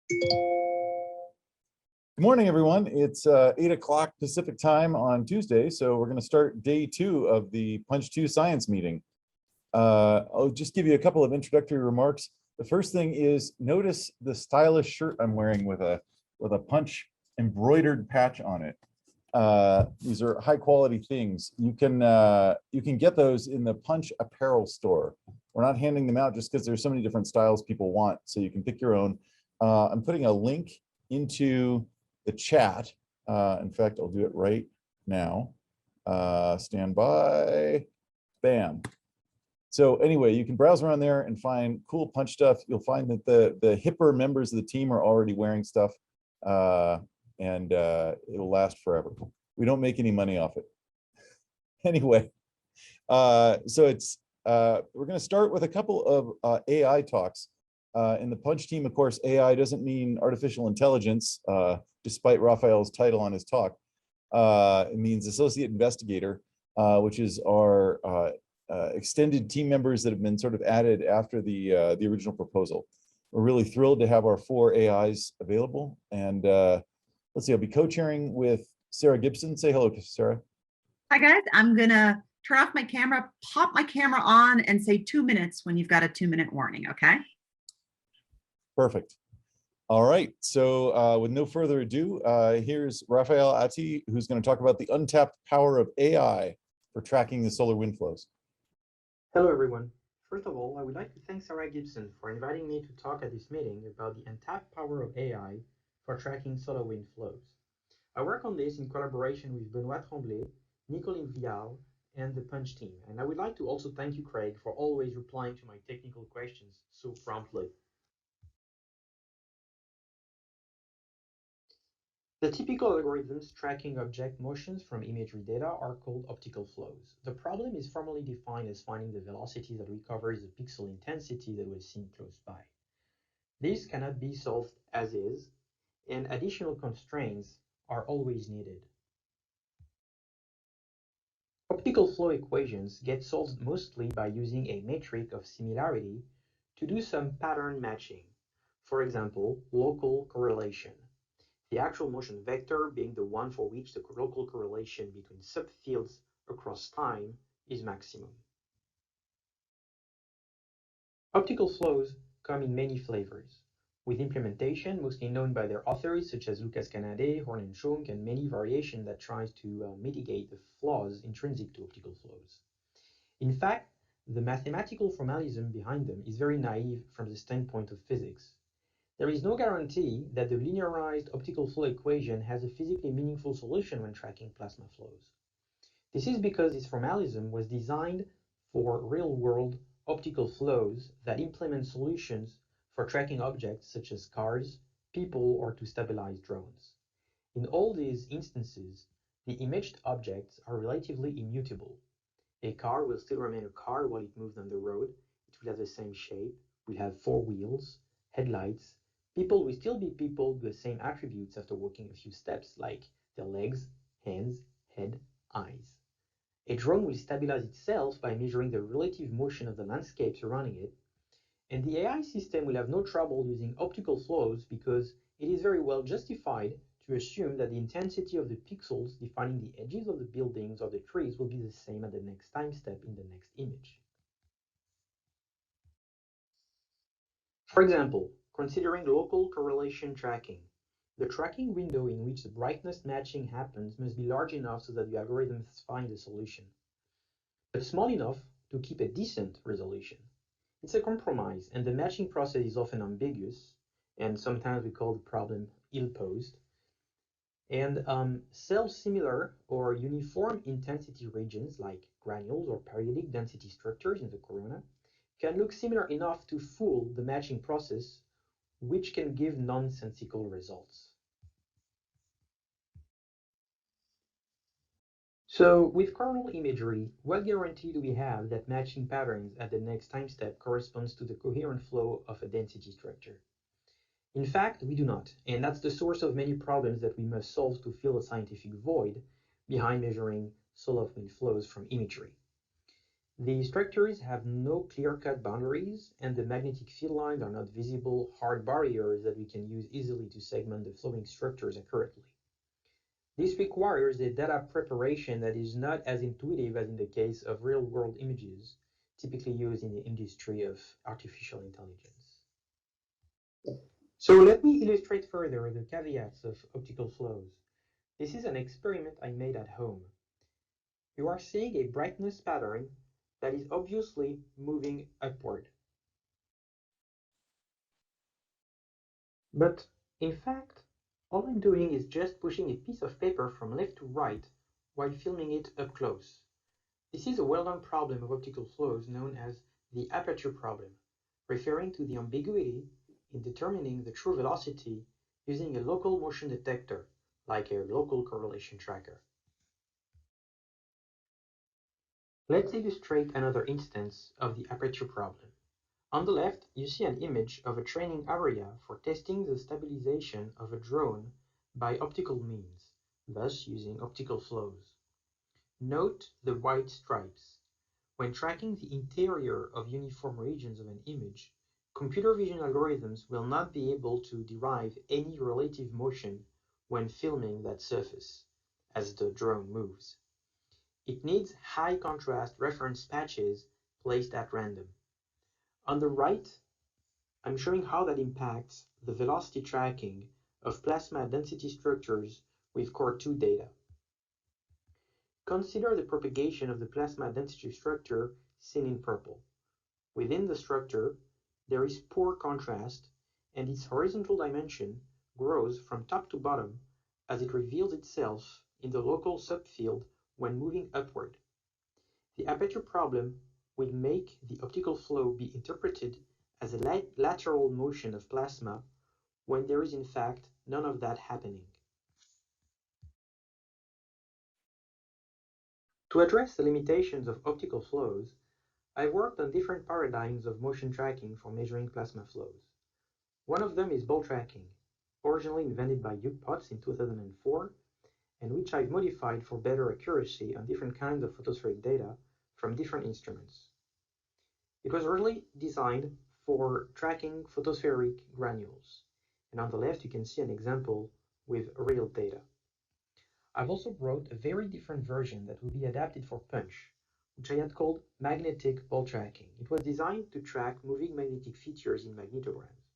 Good morning, everyone. It's 8 o'clock Pacific time on Tuesday, so we're going to start day 2 of the PUNCH2 science meeting. I'll just give you a couple of introductory remarks. The first thing is notice the stylish shirt I'm wearing with a punch embroidered patch on it. These are high quality things. You can get those in the Punch apparel store. We're not handing them out just because there's so many different styles people want, so you can pick your own. I'm putting a link into the chat. In fact, I'll do it right now. Stand by. Bam. So anyway, you can browse around there and find cool punch stuff. You'll find that the hipper members of the team are already wearing stuff, and it'll last forever. We don't make any money off it. Anyway, so it's we're going to start with a couple of AI talks. In the Punch team, of course, AI doesn't mean artificial intelligence, despite Raphael's title on his talk. It means associate investigator, which is our extended team members that have been sort of added after the original proposal. We're really thrilled to have our 4 AIs available. And let's see, I'll be co-chairing with Sarah Gibson. Say hello to Sarah. Hi, guys. I'm going to turn off my camera, pop my camera on, and say 2 minutes when you've got a 2-minute warning, okay? Perfect. All right, so with no further ado, here's Raphael Atti, who's going to talk about the untapped power of AI for tracking the solar wind flows. Hello, everyone. First of all, I would like to thank Sarah Gibson for inviting me to talk at this meeting about the untapped power of AI for tracking solar wind flows. I work on this in collaboration with Benoît Tremblay, Nicoline Vial, and the Punch team. And I would like to also thank you, Craig, for always replying to my technical questions so promptly. The typical algorithms tracking object motions from imagery data are called optical flows. The problem is formally defined as finding the velocity that recovers the pixel intensity that was seen close by. This cannot be solved as is, and additional constraints are always needed. Optical flow equations get solved mostly by using a metric of similarity to do some pattern matching. For example, local correlation. The actual motion vector being the one for which the local correlation between subfields across time is maximum. Optical flows come in many flavors, with implementation mostly known by their authors such as Lucas Canade, Horn and Schunk, and many variations that tries to mitigate the flaws intrinsic to optical flows. In fact, the mathematical formalism behind them is very naive from the standpoint of physics. There is no guarantee that the linearized optical flow equation has a physically meaningful solution when tracking plasma flows. This is because this formalism was designed for real-world optical flows that implement solutions for tracking objects such as cars, people, or to stabilize drones. In all these instances, the imaged objects are relatively immutable. A car will still remain a car while it moves on the road. It will have the same shape, will have 4 wheels, headlights. People will still be people with the same attributes after walking a few steps, like their legs, hands, head, eyes. A drone will stabilize itself by measuring the relative motion of the landscape surrounding it, and the AI system will have no trouble using optical flows because it is very well justified to assume that the intensity of the pixels defining the edges of the buildings or the trees will be the same at the next time step in the next image. For example, considering local correlation tracking, the tracking window in which the brightness matching happens must be large enough so that the algorithms find a solution, but small enough to keep a decent resolution. It's a compromise, and the matching process is often ambiguous, and sometimes we call the problem ill-posed. And self-similar or uniform intensity regions like granules or periodic density structures in the corona can look similar enough to fool the matching process, which can give nonsensical results. So with coronal imagery, what guarantee do we have that matching patterns at the next time step corresponds to the coherent flow of a density structure? In fact, we do not, and that's the source of many problems that we must solve to fill a scientific void behind measuring solar wind flows from imagery. The structures have no clear-cut boundaries, and the magnetic field lines are not visible hard barriers that we can use easily to segment the flowing structures accurately. This requires a data preparation that is not as intuitive as in the case of real-world images, typically used in the industry of artificial intelligence. So let me illustrate further the caveats of optical flows. This is an experiment I made at home. You are seeing a brightness pattern that is obviously moving upward. But in fact, all I'm doing is just pushing a piece of paper from left to right while filming it up close. This is a well-known problem of optical flows known as the aperture problem, referring to the ambiguity in determining the true velocity using a local motion detector, like a local correlation tracker. Let's illustrate another instance of the aperture problem. On the left, you see an image of a training area for testing the stabilization of a drone by optical means, thus using optical flows. Note the white stripes. When tracking the interior of uniform regions of an image, computer vision algorithms will not be able to derive any relative motion when filming that surface as the drone moves. It needs high contrast reference patches placed at random. On the right, I'm showing how that impacts the velocity tracking of plasma density structures with Core 2 data. Consider the propagation of the plasma density structure seen in purple. Within the structure, there is poor contrast, and its horizontal dimension grows from top to bottom as it reveals itself in the local subfield when moving upward. The aperture problem will make the optical flow be interpreted as a lateral motion of plasma when there is in fact none of that happening. To address the limitations of optical flows, I worked on different paradigms of motion tracking for measuring plasma flows. One of them is ball tracking, originally invented by Hugh Potts in 2004, and which I've modified for better accuracy on different kinds of photospheric data from different instruments. It was originally designed for tracking photospheric granules, and on the left you can see an example with real data. I've also brought a very different version that will be adapted for PUNCH, which I had called magnetic ball tracking. It was designed to track moving magnetic features in magnetograms.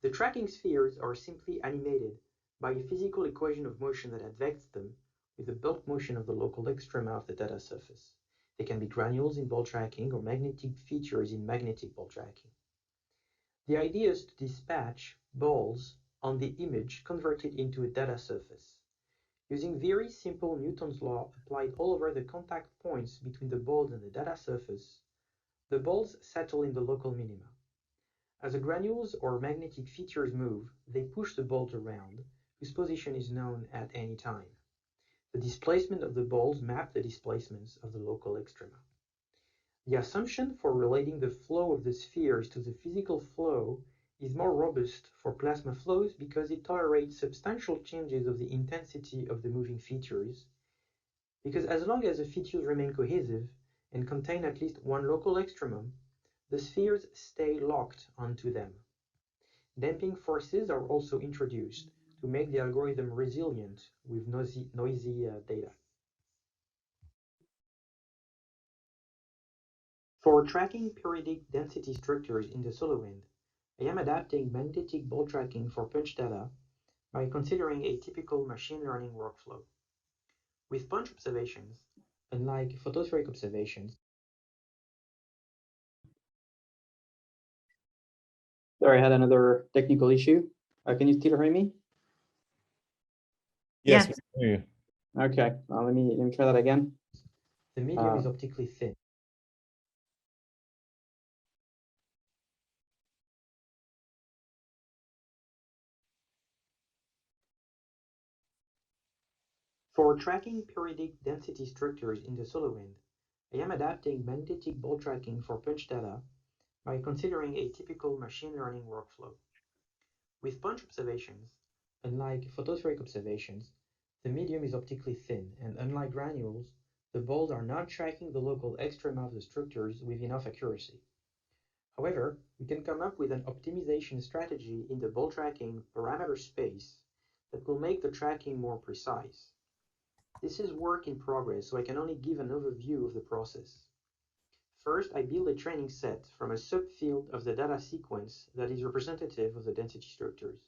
The tracking spheres are simply animated by a physical equation of motion that advects them with the bulk motion of the local extrema of the data surface. They can be granules in ball tracking or magnetic features in magnetic ball tracking. The idea is to dispatch balls on the image converted into a data surface. Using very simple Newton's law applied all over the contact points between the balls and the data surface, the balls settle in the local minima. As the granules or magnetic features move, they push the balls around, whose position is known at any time. The displacement of the balls map the displacements of the local extrema. The assumption for relating the flow of the spheres to the physical flow is more robust for plasma flows because it tolerates substantial changes of the intensity of the moving features, because as long as the features remain cohesive and contain at least one local extremum, the spheres stay locked onto them. Damping forces are also introduced to make the algorithm resilient with noisy data. For tracking periodic density structures in the solar wind, I am adapting magnetic ball tracking for PUNCH data by considering a typical machine learning workflow. With PUNCH observations, unlike photospheric observations, Sorry, I had another technical issue. Can you still hear me? Yes, Yes. we can hear you. Okay, let me try that again. the medium is optically thin. For tracking periodic density structures in the solar wind, I am adapting magnetic ball tracking for PUNCH data by considering a typical machine learning workflow. With PUNCH observations, unlike photospheric observations, the medium is optically thin, and unlike granules, the balls are not tracking the local extrema of the structures with enough accuracy. However, we can come up with an optimization strategy in the ball tracking parameter space that will make the tracking more precise. This is work in progress, so I can only give an overview of the process. First, I build a training set from a subfield of the data sequence that is representative of the density structures,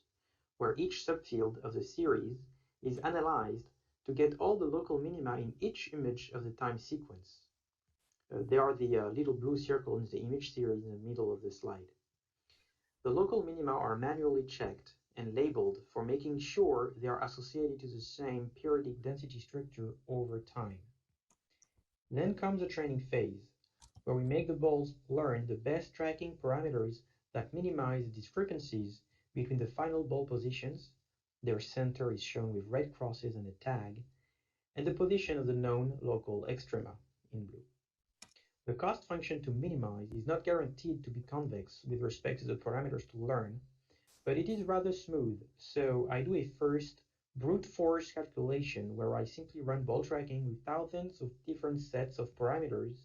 where each subfield of the series is analyzed to get all the local minima in each image of the time sequence. There are the little blue circles in the image series in the middle of the slide. The local minima are manually checked and labeled for making sure they are associated to the same periodic density structure over time. Then comes the training phase, where we make the balls learn the best tracking parameters that minimize the discrepancies between the final ball positions, their center is shown with red crosses and a tag, and the position of the known local extrema in blue. The cost function to minimize is not guaranteed to be convex with respect to the parameters to learn, but it is rather smooth, so I do a first brute force calculation where I simply run ball tracking with thousands of different sets of parameters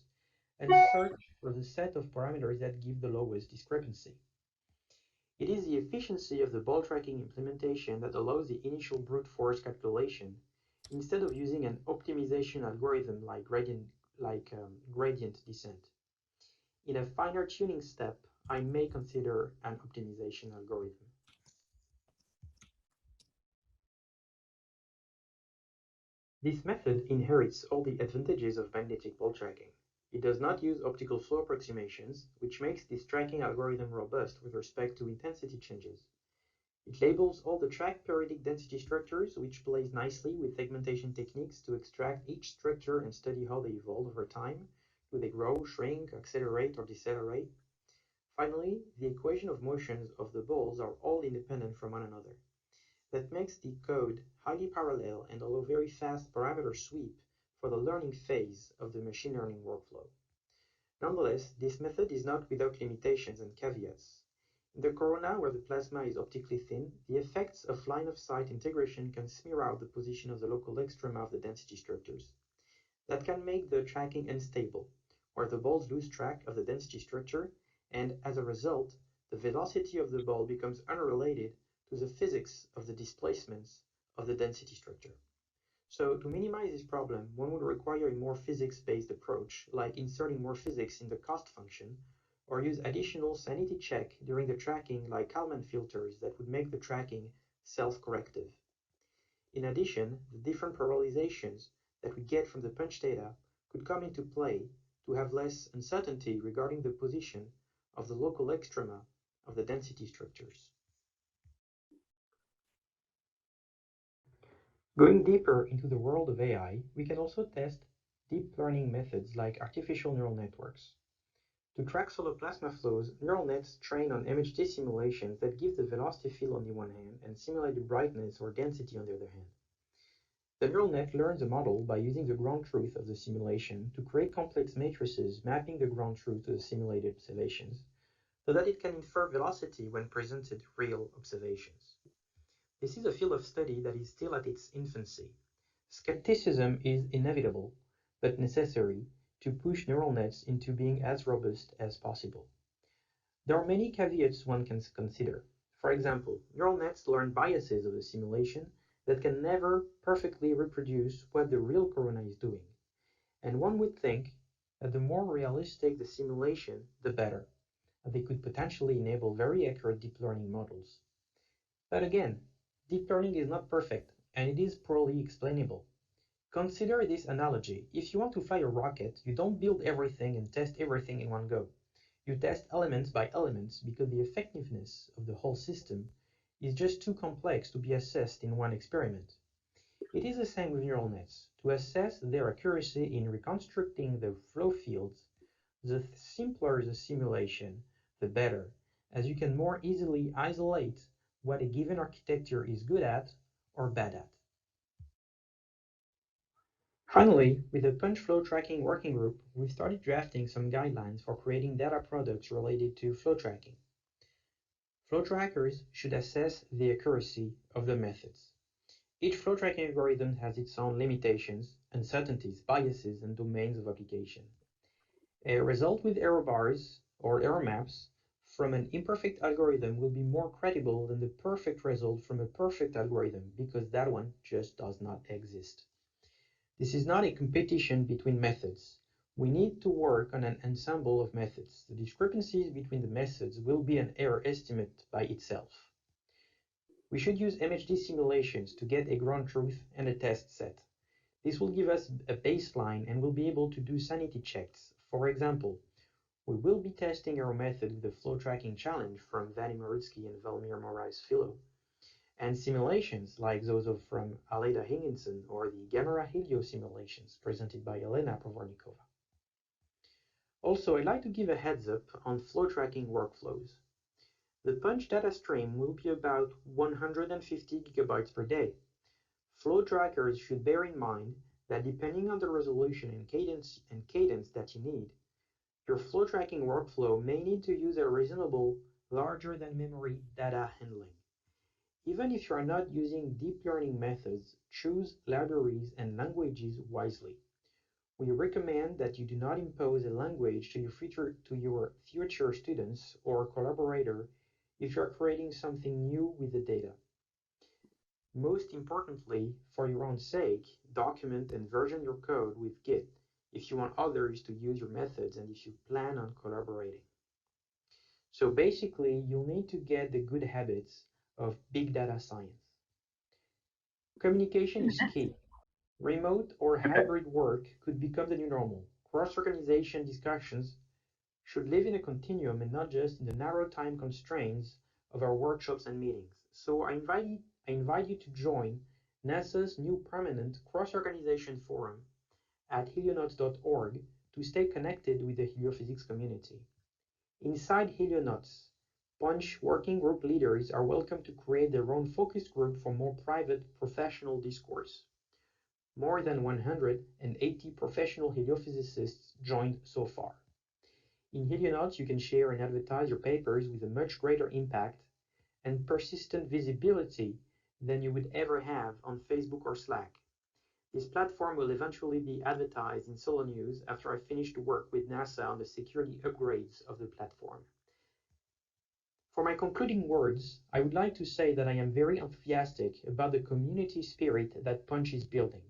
and search for the set of parameters that give the lowest discrepancy. It is the efficiency of the ball tracking implementation that allows the initial brute force calculation instead of using an optimization algorithm like gradient descent. In a finer tuning step, I may consider an optimization algorithm. This method inherits all the advantages of magnetic ball tracking. It does not use optical flow approximations, which makes this tracking algorithm robust with respect to intensity changes. It labels all the tracked periodic density structures, which plays nicely with segmentation techniques to extract each structure and study how they evolve over time. Do they grow, shrink, accelerate, or decelerate? Finally, the equation of motions of the balls are all independent from one another. That makes the code highly parallel and allow very fast parameter sweep for the learning phase of the machine learning workflow. Nonetheless, this method is not without limitations and caveats. In the corona, where the plasma is optically thin, the effects of line-of-sight integration can smear out the position of the local extrema of the density structures. That can make the tracking unstable, where the balls lose track of the density structure, and as a result, the velocity of the ball becomes unrelated to the physics of the displacements of the density structure. So to minimize this problem, one would require a more physics-based approach, like inserting more physics in the cost function, or use additional sanity check during the tracking like Kalman filters that would make the tracking self-corrective. In addition, the different parallelizations that we get from the punch data could come into play to have less uncertainty regarding the position of the local extrema of the density structures. Going deeper into the world of AI, we can also test deep learning methods like artificial neural networks. To track solar plasma flows, neural nets train on MHD simulations that give the velocity field on the one hand and simulate the brightness or density on the other hand. The neural net learns a model by using the ground truth of the simulation to create complex matrices mapping the ground truth to the simulated observations, so that it can infer velocity when presented real observations. This is a field of study that is still at its infancy. Skepticism is inevitable, but necessary, to push neural nets into being as robust as possible. There are many caveats one can consider. For example, neural nets learn biases of the simulation that can never perfectly reproduce what the real corona is doing. And one would think that the more realistic the simulation, the better. They could potentially enable very accurate deep learning models. But again, deep learning is not perfect, and it is poorly explainable. Consider this analogy. If you want to fly a rocket, you don't build everything and test everything in one go. You test elements by elements because the effectiveness of the whole system is just too complex to be assessed in one experiment. It is the same with neural nets. To assess their accuracy in reconstructing the flow fields, the simpler the simulation, the better, as you can more easily isolate what a given architecture is good at or bad at. Finally, with the punch flow tracking working group, we've started drafting some guidelines for creating data products related to flow tracking. Flow trackers should assess the accuracy of the methods. Each flow tracking algorithm has its own limitations, uncertainties, biases, and domains of application. A result with error bars or error maps from an imperfect algorithm will be more credible than the perfect result from a perfect algorithm, because that one just does not exist. This is not a competition between methods. We need to work on an ensemble of methods. The discrepancies between the methods will be an error estimate by itself. We should use MHD simulations to get a ground truth and a test set. This will give us a baseline and we'll be able to do sanity checks. For example, we will be testing our method with the flow tracking challenge from Vadim Marutsky and Valmir Moraes-Philo, and simulations like those from Aleda Higginson or the Gamma Helio simulations presented by Elena Provornikova. Also, I'd like to give a heads up on flow tracking workflows. The PUNCH data stream will be about 150 gigabytes per day. Flow trackers should bear in mind that depending on the resolution and cadence that you need, your flow tracking workflow may need to use a reasonable, larger than memory data handling. Even if you are not using deep learning methods, choose libraries and languages wisely. We recommend that you do not impose a language to your future students or collaborator if you are creating something new with the data. Most importantly, for your own sake, document and version your code with Git if you want others to use your methods and if you plan on collaborating. So basically, you'll need to get the good habits of big data science. Communication is key. Remote or hybrid work could become the new normal. Cross-organization discussions should live in a continuum and not just in the narrow time constraints of our workshops and meetings. So I invite you to join NASA's new permanent cross-organization forum at helionauts.org to stay connected with the heliophysics community. Inside Helionauts, PUNCH working group leaders are welcome to create their own focus group for more private professional discourse. More than 180 professional heliophysicists joined so far. In Helionauts, you can share and advertise your papers with a much greater impact and persistent visibility than you would ever have on Facebook or Slack. This platform will eventually be advertised in Solar News after I finish to work with NASA on the security upgrades of the platform. For my concluding words, I would like to say that I am very enthusiastic about the community spirit that PUNCH is building,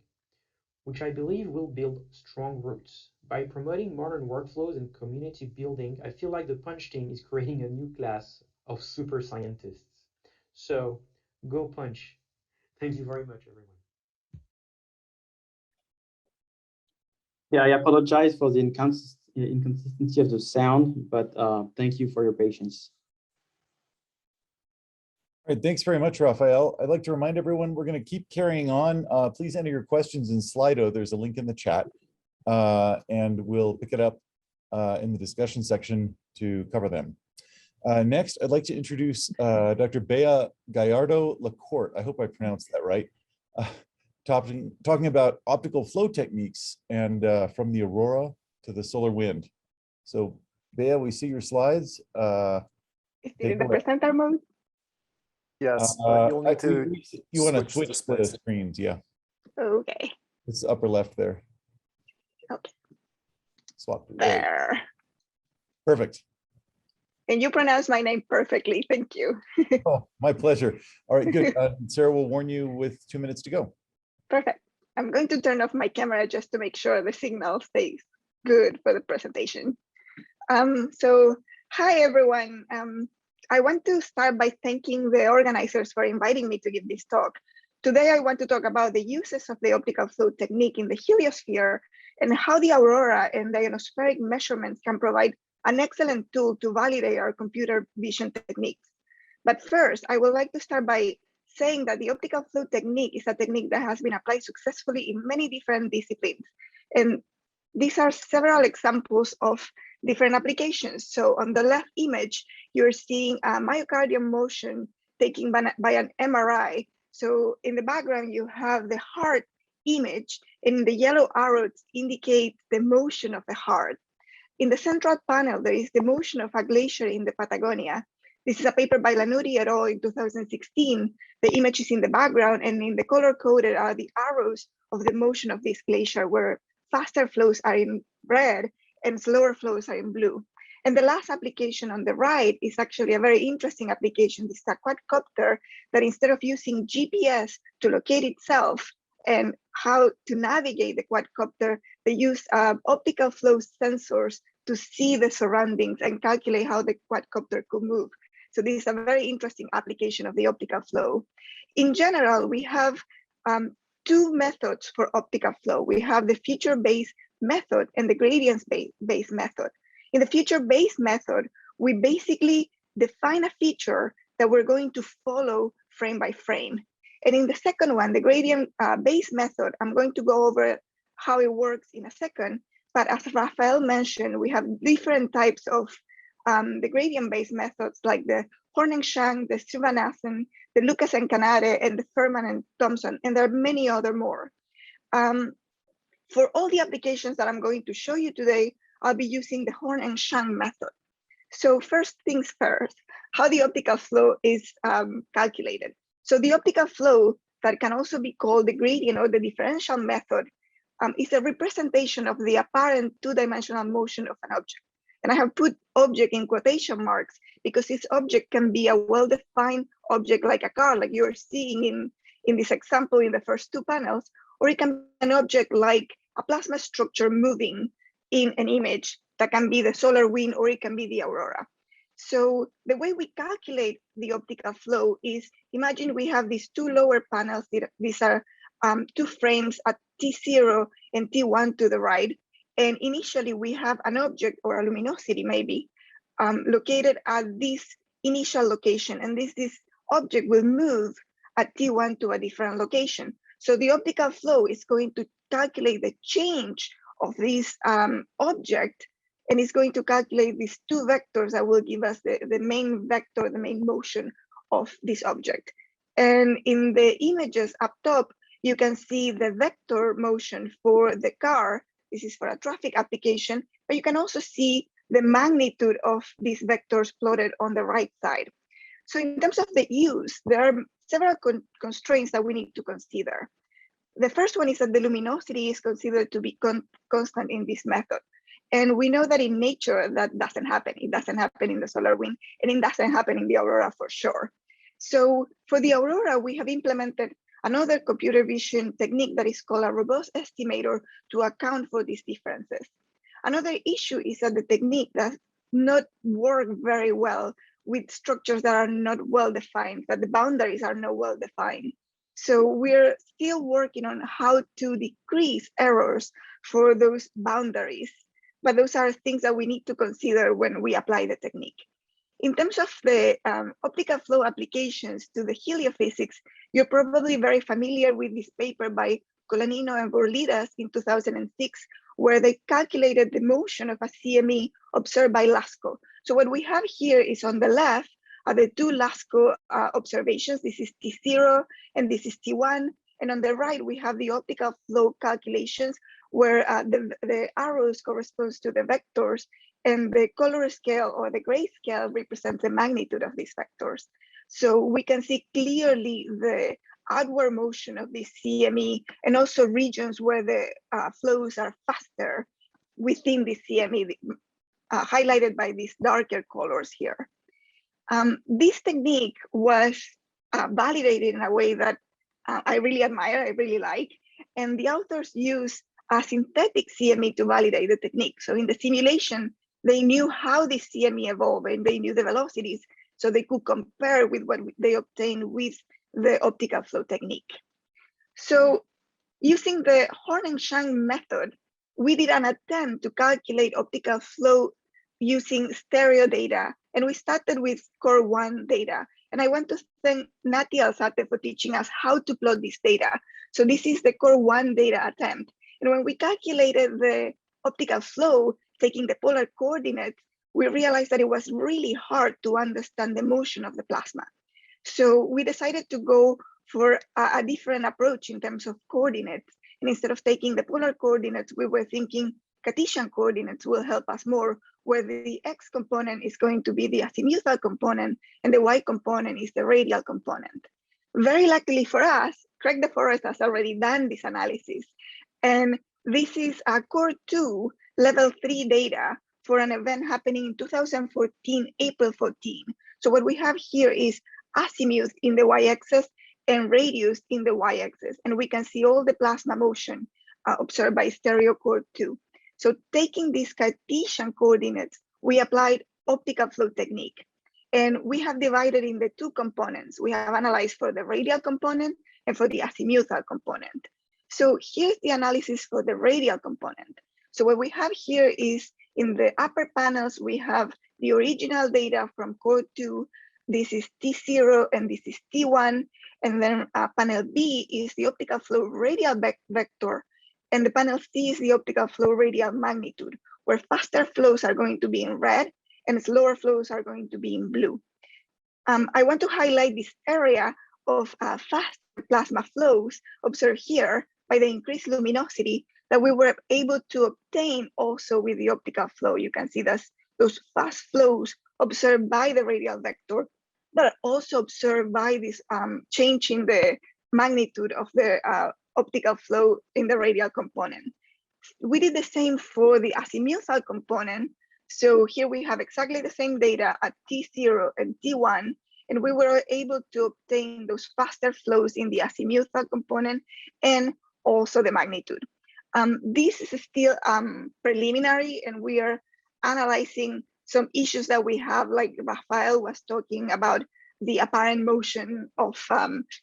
which I believe will build strong roots. By promoting modern workflows and community building, I feel like the PUNCH team is creating a new class of super scientists. So, go PUNCH. Thank you very much, everyone. Yeah, I apologize for the inconsistency of the sound, but thank you for your patience. All right, thanks very much, Raphael. I'd like to remind everyone we're going to keep carrying on. Please enter your questions in Slido. There's a link in the chat, and we'll pick it up in the discussion section to cover them. Next, I'd like to introduce Dr. Bea Gallardo-Lacourt. I hope I pronounced that right. Talking about optical flow techniques and from the aurora to the solar wind. So, Bea, we see your slides. Is it in the presenter mode? Yes, you'll need to. You want to switch the screens, yeah. Okay. It's the upper left there. Okay. Swap. There. Perfect. And you pronounce my name perfectly. Thank you. Oh, my pleasure. All right, good. Sarah will warn you with 2 minutes to go. Perfect. I'm going to turn off my camera just to make sure the signal stays good for the presentation. So, hi, everyone. I want to start by thanking the organizers for inviting me to give this talk. Today, I want to talk about the uses of the optical flow technique in the heliosphere and how the aurora and the ionospheric measurements can provide an excellent tool to validate our computer vision techniques. But first, I would like to start by saying that the optical flow technique is a technique that has been applied successfully in many different disciplines. And these are several examples of different applications. So on the left image, you're seeing a myocardial motion taken by an MRI. So in the background, you have the heart image, and the yellow arrows indicate the motion of the heart. In the central panel, there is the motion of a glacier in the Patagonia. This is a paper by Lanuti et al. In 2016. The image is in the background, and in the color-coded are the arrows of the motion of this glacier, where faster flows are in red and slower flows are in blue. And the last application on the right is actually a very interesting application. This is a quadcopter that, instead of using GPS to locate itself and how to navigate the quadcopter, they use optical flow sensors to see the surroundings and calculate how the quadcopter could move. So this is a very interesting application of the optical flow. In general, we have two methods for optical flow. We have the feature-based method and the gradients-based method. In the feature-based method, we basically define a feature that we're going to follow frame by frame. And in the second one, the gradient-based method, I'm going to go over how it works in a second. But as Rafael mentioned, we have different types of the gradient-based methods, like the Horn-Shang, the Srinivasan, the Lucas and Canade, and the Furman and Thompson, and there are many other more. For all the applications that I'm going to show you today, I'll be using the Horn-Shang method. So first things first, how the optical flow is calculated. So the optical flow, that can also be called the gradient or the differential method, is a representation of the apparent two-dimensional motion of an object. And I have put object in quotation marks because this object can be a well-defined object like a car, like you're seeing in this example in the first two panels, or it can be an object like a plasma structure moving in an image that can be the solar wind, or it can be the aurora. So the way we calculate the optical flow is, imagine we have these two lower panels. These are two frames at T0 and T1 to the right. And initially we have an object or a luminosity maybe located at this initial location. And this object will move at T1 to a different location. So the optical flow is going to calculate the change of this object, and it's going to calculate these two vectors that will give us the main vector, the main motion of this object. And in the images up top, you can see the vector motion for the car. This is for a traffic application, but you can also see the magnitude of these vectors plotted on the right side. So in terms of the use, there are several constraints that we need to consider. The first one is that the luminosity is considered to be constant in this method. And we know that in nature, that doesn't happen. It doesn't happen in the solar wind, and it doesn't happen in the aurora for sure. So for the aurora, we have implemented another computer vision technique that is called a robust estimator to account for these differences. Another issue is that the technique does not work very well with structures that are not well defined, that the boundaries are not well defined. So we're still working on how to decrease errors for those boundaries, but those are things that we need to consider when we apply the technique. In terms of the optical flow applications to the heliophysics, you're probably very familiar with this paper by Colanino and Borlidas in 2006, where they calculated the motion of a CME observed by LASCO. So what we have here is, on the left are the two LASCO observations. This is T0 and this is T1. And on the right, we have the optical flow calculations, where the arrows corresponds to the vectors, and the color scale or the gray scale represents the magnitude of these vectors. So we can see clearly the outward motion of this CME, and also regions where the flows are faster within the CME, highlighted by these darker colors here. This technique was validated in a way that I really admire, I really like, and the authors use a synthetic CME to validate the technique. So in the simulation, they knew how the CME evolved, and they knew the velocities, so they could compare with what they obtained with the optical flow technique. So using the Horn-Shang method, we did an attempt to calculate optical flow using stereo data, and we started with Core 1 data. And I want to thank Nati Alzate for teaching us how to plot this data. So this is the Core 1 data attempt. And when we calculated the optical flow, taking the polar coordinates, we realized that it was really hard to understand the motion of the plasma. So we decided to go for a different approach in terms of coordinates. And instead of taking the polar coordinates, we were thinking Cartesian coordinates will help us more where the X component is going to be the azimuthal component and the Y component is the radial component. Very luckily for us, Craig DeForest has already done this analysis. And this is a Core 2 level 3 data for an event happening in 2014, April 14. So what we have here is azimuth in the y-axis and radius in the y-axis. And we can see all the plasma motion observed by stereo Core 2. So taking these Cartesian coordinates, we applied optical flow technique. And we have divided in the two components. We have analyzed for the radial component and for the azimuthal component. So here's the analysis for the radial component. So what we have here is in the upper panels, we have the original data from Core 2. This is T0 and this is T1. And then panel B is the optical flow radial vector. And the panel C is the optical flow radial magnitude, where faster flows are going to be in red and slower flows are going to be in blue. I want to highlight this area of fast plasma flows observed here by the increased luminosity that we were able to obtain also with the optical flow. You can see those fast flows observed by the radial vector, but also observed by this change in the magnitude of the optical flow in the radial component. We did the same for the azimuthal component. So here we have exactly the same data at T0 and T1, and we were able to obtain those faster flows in the azimuthal component and also the magnitude. This is still preliminary, and we are analyzing some issues that we have, like Rafael was talking about the apparent motion of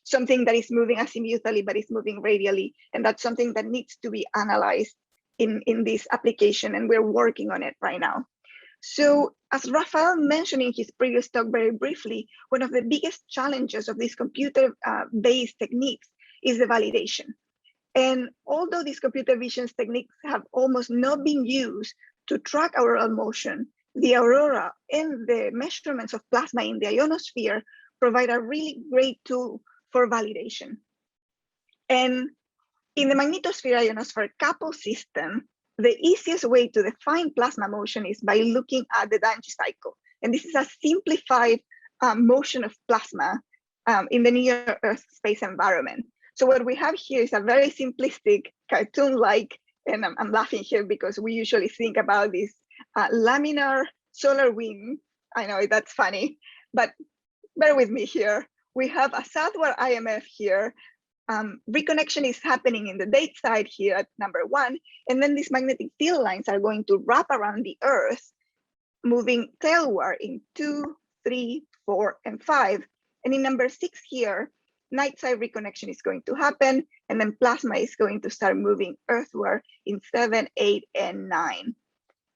something that is moving azimuthally but is moving radially, and that's something that needs to be analyzed in this application, and we're working on it right now. So as Rafael mentioned in his previous talk very briefly, one of the biggest challenges of these computer-based techniques is the validation. And although these computer vision techniques have almost not been used to track auroral motion, the aurora and the measurements of plasma in the ionosphere provide a really great tool for validation. And in the magnetosphere ionosphere couple system, the easiest way to define plasma motion is by looking at the Danji cycle. And this is a simplified motion of plasma in the near Earth space environment. So what we have here is a very simplistic cartoon-like, and I'm laughing here because we usually think about this laminar solar wind. I know that's funny, but bear with me here. We have a southward IMF here. Reconnection is happening in the date side here at number 1, and then these magnetic field lines are going to wrap around the Earth, moving tailward in 2, 3, 4, and 5. And in number 6 here, night side reconnection is going to happen, and then plasma is going to start moving earthward in 7, 8, and 9.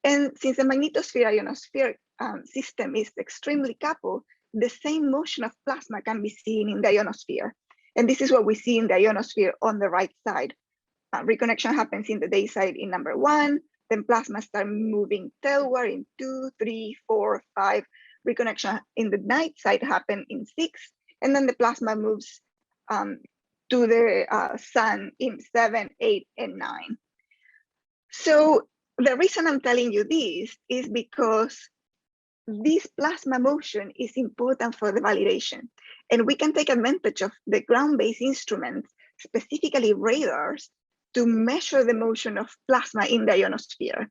And since the magnetosphere ionosphere system is extremely coupled, the same motion of plasma can be seen in the ionosphere. And this is what we see in the ionosphere on the right side. Reconnection happens in the day side in number 1, then plasma start moving tailward in 2, 3, 4, 5. Reconnection in the night side happen in 6, and then the plasma moves to the sun in 7, 8, and 9. So the reason I'm telling you this is because this plasma motion is important for the validation. And we can take advantage of the ground-based instruments, specifically radars, to measure the motion of plasma in the ionosphere.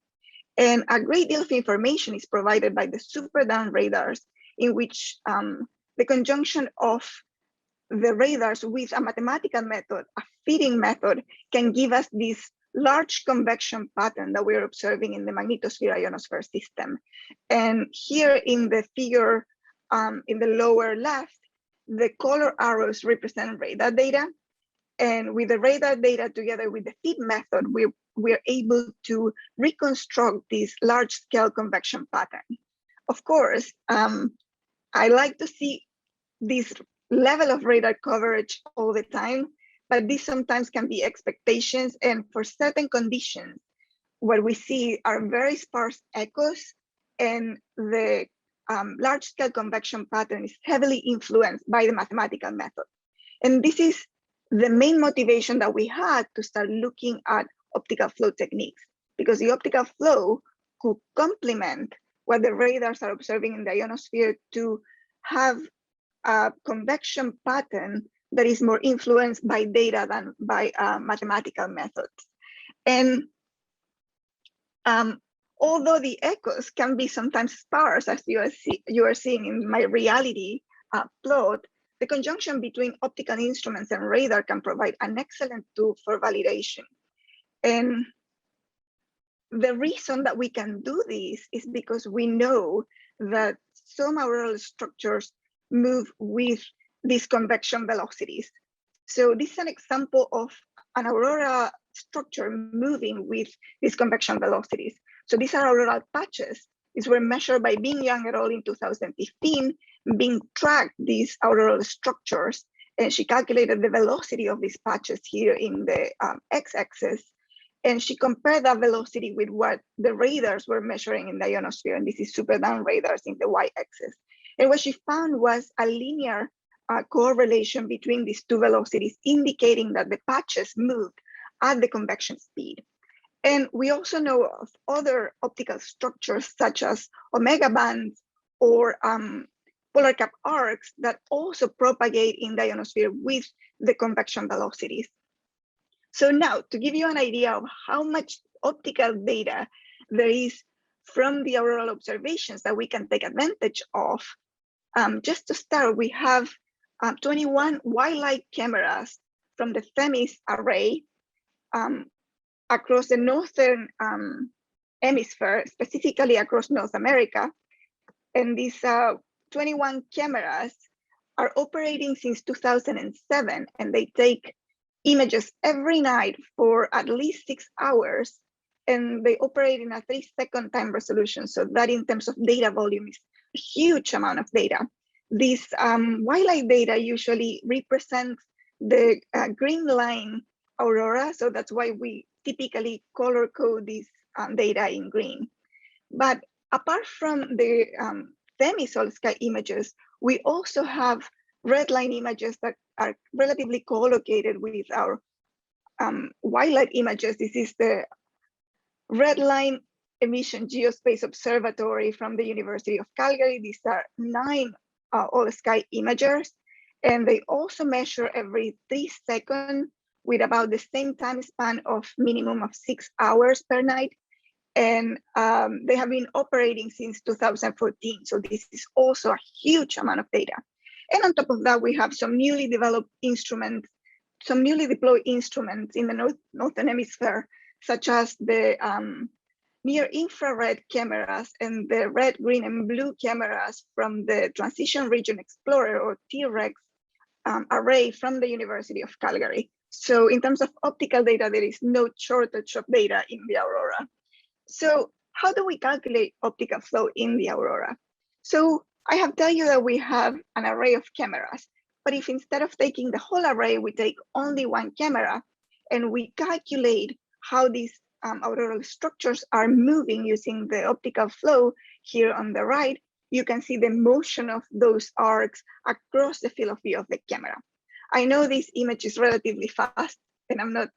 And a great deal of information is provided by the super down radars, in which the conjunction of the radars with a mathematical method, a fitting method, can give us this large convection pattern that we're observing in the magnetosphere ionosphere system. And here in the figure in the lower left, the color arrows represent radar data. And with the radar data together with the fit method, we're able to reconstruct this large scale convection pattern. Of course, I like to see this level of radar coverage all the time, but this sometimes can be expectations. And for certain conditions, what we see are very sparse echoes, and the large scale convection pattern is heavily influenced by the mathematical method. And this is the main motivation that we had to start looking at optical flow techniques, because the optical flow could complement what the radars are observing in the ionosphere to have a convection pattern that is more influenced by data than by mathematical methods. And although the echoes can be sometimes sparse, as you are seeing in my reality plot, the conjunction between optical instruments and radar can provide an excellent tool for validation. And the reason that we can do this is because we know that some auroral structures move with these convection velocities. So this is an example of an aurora structure moving with these convection velocities. So these are auroral patches. These were measured by Bing Yang et al. In 2015. Bing tracked these auroral structures, and she calculated the velocity of these patches here in the x-axis. And she compared that velocity with what the radars were measuring in the ionosphere, and this is super down radars in the y-axis. And what she found was a linear correlation between these two velocities, indicating that the patches moved at the convection speed. And we also know of other optical structures such as omega bands or polar cap arcs that also propagate in the ionosphere with the convection velocities. So now, to give you an idea of how much optical data there is from the auroral observations that we can take advantage of, just to start, we have 21 wildlife cameras from the Themis array across the northern hemisphere, specifically across North America. And these 21 cameras are operating since 2007, and they take images every night for at least 6 hours, and they operate in a 3-second time resolution. So that in terms of data volume is a huge amount of data. This wildlife data usually represents the green line aurora, so that's why we typically color code this data in green. But apart from the Themis all sky images, we also have red line images that are relatively co-located with our wildlife images. This is the red line emission geospace observatory from the University of Calgary. These are 9 all sky imagers, and they also measure every 3 seconds with about the same time span of minimum of 6 hours per night. And they have been operating since 2014. So this is also a huge amount of data. And on top of that, we have some newly developed instruments, some newly deployed instruments in the Northern Hemisphere, such as the near infrared cameras and the red, green, and blue cameras from the Transition Region Explorer, or TREX, array from the University of Calgary. So in terms of optical data, there is no shortage of data in the aurora. So how do we calculate optical flow in the aurora? So I have told you that we have an array of cameras, but if instead of taking the whole array, we take only one camera and we calculate how these auroral structures are moving using the optical flow here on the right, you can see the motion of those arcs across the field of view of the camera. I know this image is relatively fast, and I'm not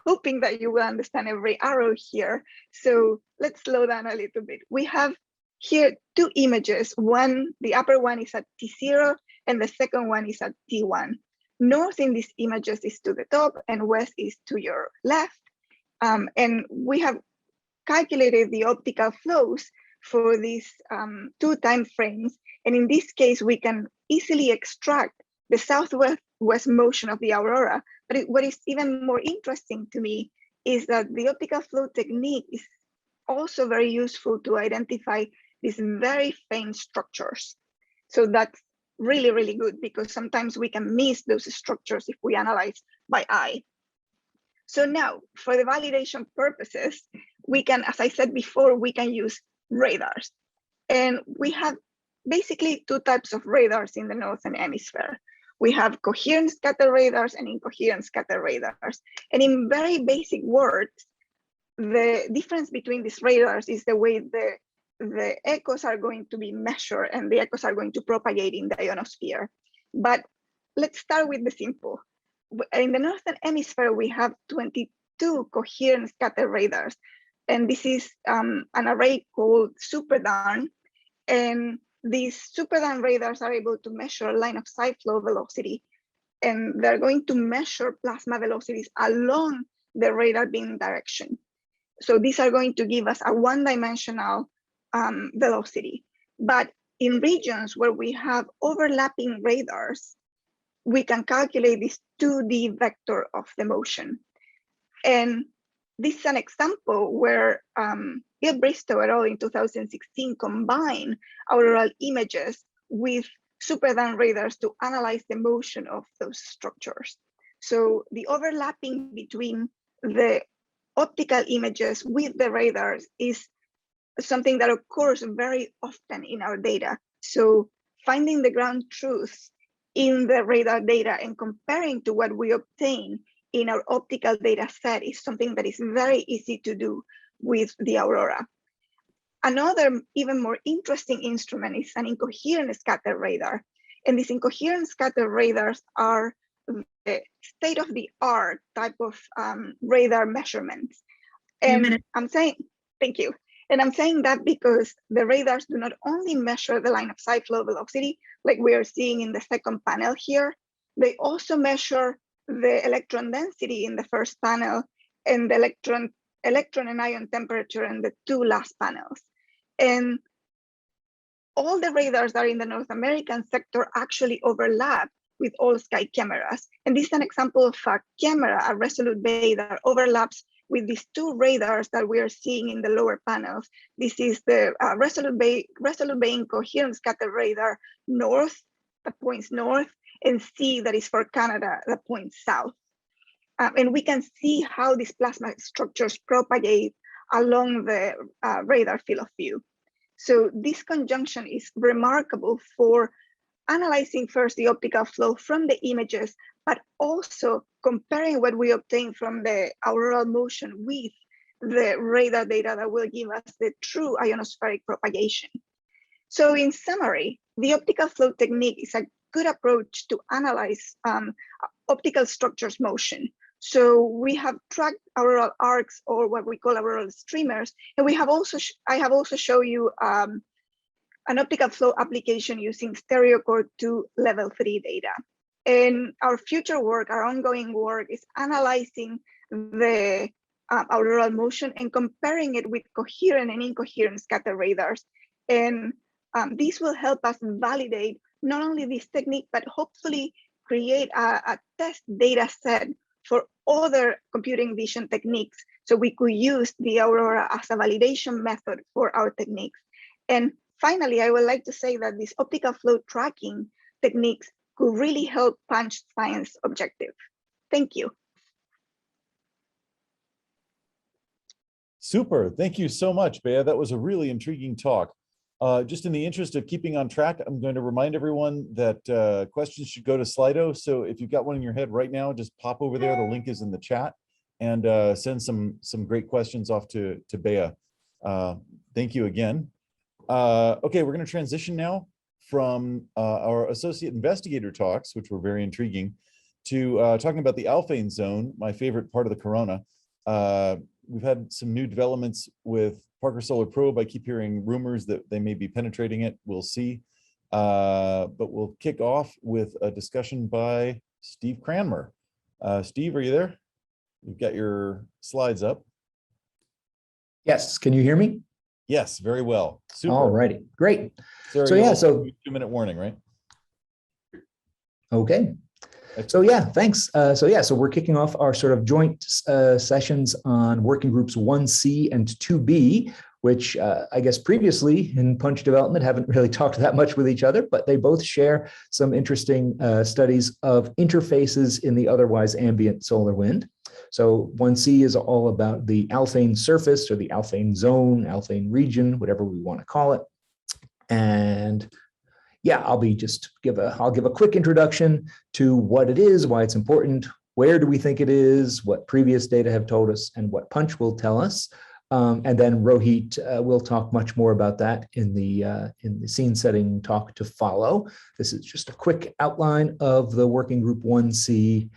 hoping that you will understand every arrow here. So let's slow down a little bit. We have here 2 images. One, the upper one is at T0, and the second one is at T1. North in these images is to the top, and west is to your left. And we have calculated the optical flows for these 2 time frames. And in this case, we can easily extract the southwest motion of the aurora. But what is even more interesting to me is that the optical flow technique is also very useful to identify these very faint structures. So that's really, really good, because sometimes we can miss those structures if we analyze by eye. So now, for the validation purposes, we can, as I said before, we can use radars. And we have basically 2 types of radars in the Northern Hemisphere. We have coherent scatter radars and incoherent scatter radars. And in very basic words, the difference between these radars is the way the echoes are going to be measured and the echoes are going to propagate in the ionosphere. But let's start with the simple. In the Northern Hemisphere, we have 22 coherent scatter radars. And this is an array called SuperDARN. And these SuperDARN radars are able to measure line of sight flow velocity. And they're going to measure plasma velocities along the radar beam direction. So these are going to give us a one-dimensional velocity. But in regions where we have overlapping radars, we can calculate this 2D vector of the motion. And this is an example where Bill Bristow et al. In 2016 combined auroral images with SuperDARN radars to analyze the motion of those structures. So the overlapping between the optical images with the radars is something that occurs very often in our data. So finding the ground truth in the radar data and comparing to what we obtain in our optical data set is something that is very easy to do with the Aurora. Another even more interesting instrument is an incoherent scatter radar. And these incoherent scatter radars are the state-of-the-art type of radar measurements. And I'm saying, thank you. And I'm saying that because the radars do not only measure the line of sight flow velocity, like we are seeing in the second panel here, they also measure the electron density in the first panel and the electron and ion temperature in the two last panels. And all the radars that are in the North American sector actually overlap with all sky cameras. And this is an example of a camera, a Resolute Bay, that overlaps with these two radars that we are seeing in the lower panels. This is the Resolute Bay incoherent scatter radar north, that points north, and C, that is for Canada, that points south. And we can see how these plasma structures propagate along the radar field of view. So this conjunction is remarkable for analyzing first the optical flow from the images, but also comparing what we obtain from the auroral motion with the radar data that will give us the true ionospheric propagation. So in summary, the optical flow technique is a good approach to analyze optical structures motion. So we have tracked auroral arcs, or what we call auroral streamers, and we have also I have also shown you an optical flow application using stereo core 2 level 3 data. And our future work, our ongoing work, is analyzing the auroral motion and comparing it with coherent and incoherent scatter radars. And this will help us validate not only this technique, but hopefully create a test data set for other computing vision techniques. So we could use the Aurora as a validation method for our techniques. And finally, I would like to say that these optical flow tracking techniques could really help PUNCH science objective. Thank you. Super, thank you so much, Bea. That was a really intriguing talk. Just in the interest of keeping on track, I'm going to remind everyone that questions should go to Slido. So if you've got one in your head right now, just pop over there. The link is in the chat, and send some great questions off to Bea. Thank you again. Okay, we're going to transition now from our associate investigator talks, which were very intriguing, to talking about the Alphane zone, my favorite part of the corona. We've had some new developments with Parker Solar Probe. I keep hearing rumors that they may be penetrating it. We'll see. But we'll kick off with a discussion by Steve Cranmer. Steve, are you there? You've got your slides up. Yes, can you hear me? Yes, very well. Super. All righty, great. Sarah, so yeah, so 2-minute warning, right? Okay. So yeah, thanks. So we're kicking off our sort of joint sessions on working groups 1C and 2B, which I guess previously in PUNCH development haven't really talked that much with each other, but they both share some interesting studies of interfaces in the otherwise ambient solar wind. So 1C is all about the Alphane surface, or the Alphane zone, Alphane region, whatever we want to call it. And yeah, I'll give a quick introduction to what it is, why it's important, where do we think it is, what previous data have told us, and what PUNCH will tell us. And then Rohit will talk much more about that in the scene setting talk to follow. This is just a quick outline of the working group 1C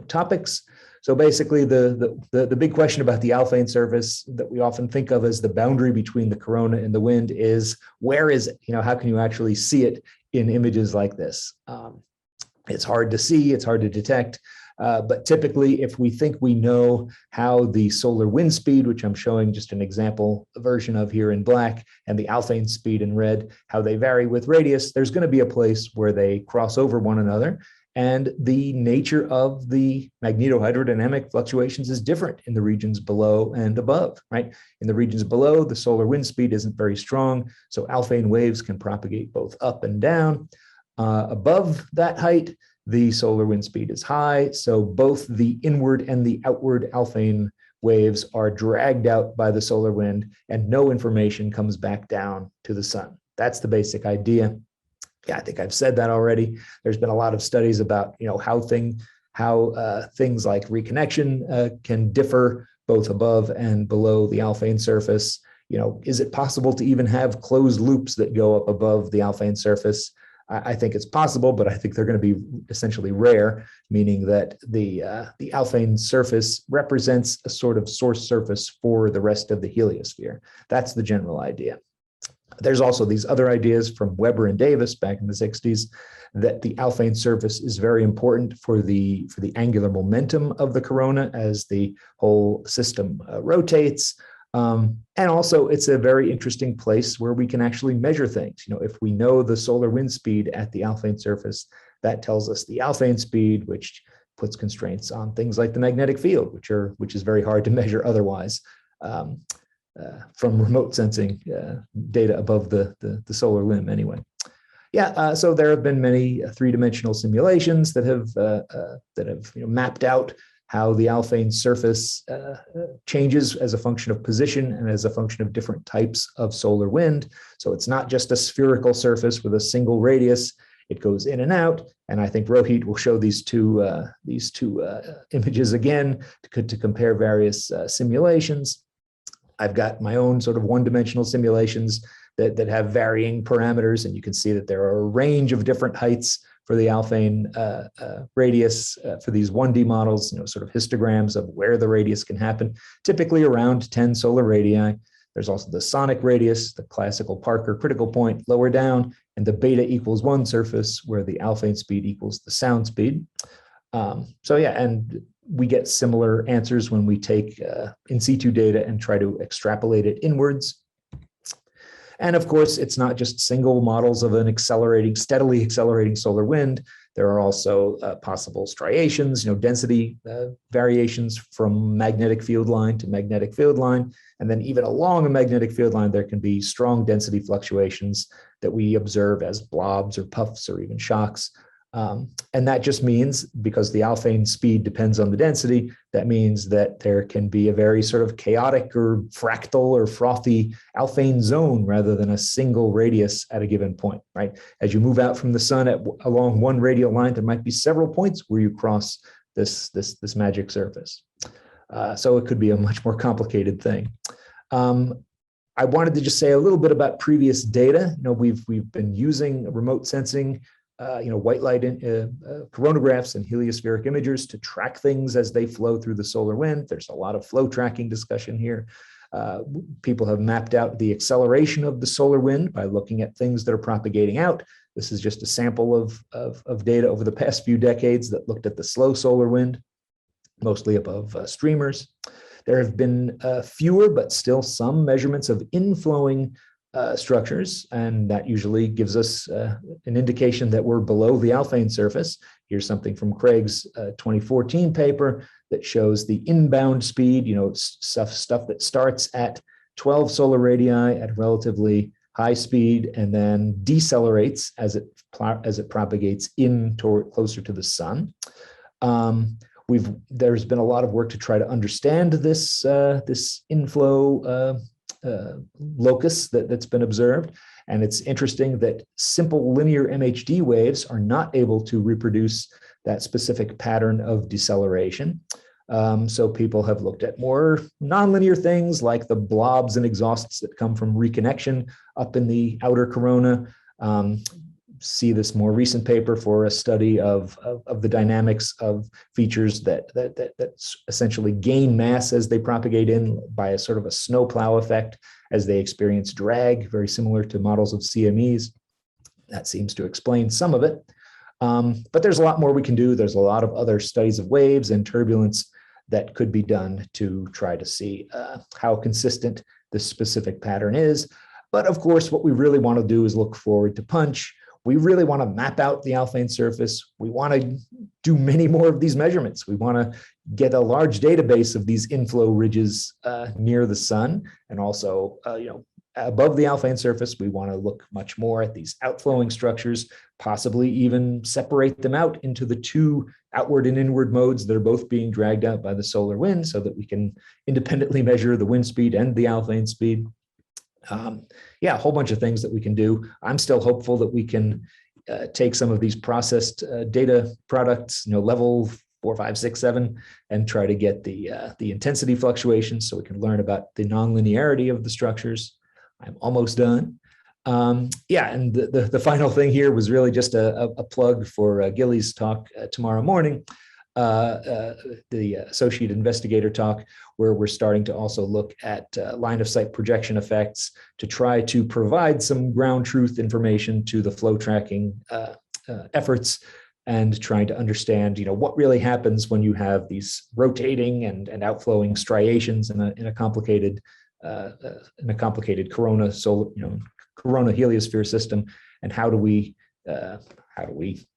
topics. So basically, the big question about the alphane surface that we often think of as the boundary between the corona and the wind is, where is it? How can you actually see it in images like this? It's hard to see, it's hard to detect, but typically, if we think we know how the solar wind speed, which I'm showing just an example version of here in black, and the alphane speed in red, how they vary with radius, there's going to be a place where they cross over one another. And the nature of the magnetohydrodynamic fluctuations is different in the regions below and above, right? In the regions below, the solar wind speed isn't very strong, so alphane waves can propagate both up and down. Above that height, the solar wind speed is high, so both the inward and the outward alphane waves are dragged out by the solar wind, and no information comes back down to the sun. That's the basic idea. Yeah, I think I've said that already. There's been a lot of studies about how things like reconnection can differ both above and below the alphane surface. Is it possible to even have closed loops that go up above the alphane surface? I think it's possible, but I think they're going to be essentially rare, meaning that the alphane surface represents a sort of source surface for the rest of the heliosphere. That's the general idea. There's also these other ideas from Weber and Davis back in the 60s that the alphane surface is very important for the angular momentum of the corona as the whole system rotates. And also, it's a very interesting place where we can actually measure things. If we know the solar wind speed at the alphane surface, that tells us the alphane speed, which puts constraints on things like the magnetic field, which is very hard to measure otherwise. From remote sensing data above the solar limb anyway. Yeah, so there have been many three-dimensional simulations that have mapped out how the alphane surface changes as a function of position and as a function of different types of solar wind. So it's not just a spherical surface with a single radius. It goes in and out, and I think Rohit will show these two images again to compare various simulations. I've got my own sort of one-dimensional simulations that have varying parameters, and you can see that there are a range of different heights for the alphane radius for these 1D models, sort of histograms of where the radius can happen, typically around 10 solar radii. There's also the sonic radius, the classical Parker critical point lower down, and the beta equals 1 surface where the alphane speed equals the sound speed. So yeah, and we get similar answers when we take in situ data and try to extrapolate it inwards. And of course, it's not just single models of an steadily accelerating solar wind. There are also possible striations, density variations from magnetic field line to magnetic field line. And then even along a magnetic field line, there can be strong density fluctuations that we observe as blobs or puffs or even shocks. And that just means, because the alphane speed depends on the density, that means that there can be a very sort of chaotic or fractal or frothy alphane zone rather than a single radius at a given point, right? As you move out from the sun along one radial line, there might be several points where you cross this magic surface. So it could be a much more complicated thing. I wanted to just say a little bit about previous data. We've been using remote sensing white light coronagraphs and heliospheric imagers to track things as they flow through the solar wind. There's a lot of flow tracking discussion here. People have mapped out the acceleration of the solar wind by looking at things that are propagating out. This is just a sample of data over the past few decades that looked at the slow solar wind, mostly above streamers. There have been fewer, but still some measurements of inflowing structures, and that usually gives us an indication that we're below the alphane surface. Here's something from Craig's 2014 paper that shows the inbound speed, stuff that starts at 12 solar radii at relatively high speed and then decelerates as it propagates in toward closer to the sun. There's been a lot of work to try to understand this inflow locus that's been observed. And it's interesting that simple linear MHD waves are not able to reproduce that specific pattern of deceleration. So people have looked at more nonlinear things like the blobs and exhausts that come from reconnection up in the outer corona. see this more recent paper for a study of the dynamics of features that essentially gain mass as they propagate in by a sort of a snowplow effect as they experience drag, very similar to models of CMEs. That seems to explain some of it. But there's a lot more we can do. There's a lot of other studies of waves and turbulence that could be done to try to see how consistent this specific pattern is. But of course, what we really want to do is look forward to PUNCH. We really want to map out the Alphane surface. We want to do many more of these measurements. We want to get a large database of these inflow ridges near the sun, and also, above the Alphane surface. We want to look much more at these outflowing structures, possibly even separate them out into the two outward and inward modes that are both being dragged out by the solar wind, so that we can independently measure the wind speed and the Alphane speed. Yeah, a whole bunch of things that we can do. I'm still hopeful that we can take some of these processed data products, level 4, 5, 6, 7, and try to get the intensity fluctuations so we can learn about the nonlinearity of the structures. I'm almost done. Yeah, and the final thing here was really just a plug for Gilly's talk tomorrow morning, the associate investigator talk, where we're starting to also look at line of sight projection effects to try to provide some ground truth information to the flow tracking efforts, and trying to understand, what really happens when you have these rotating and outflowing striations in a complicated corona corona heliosphere system, and how do we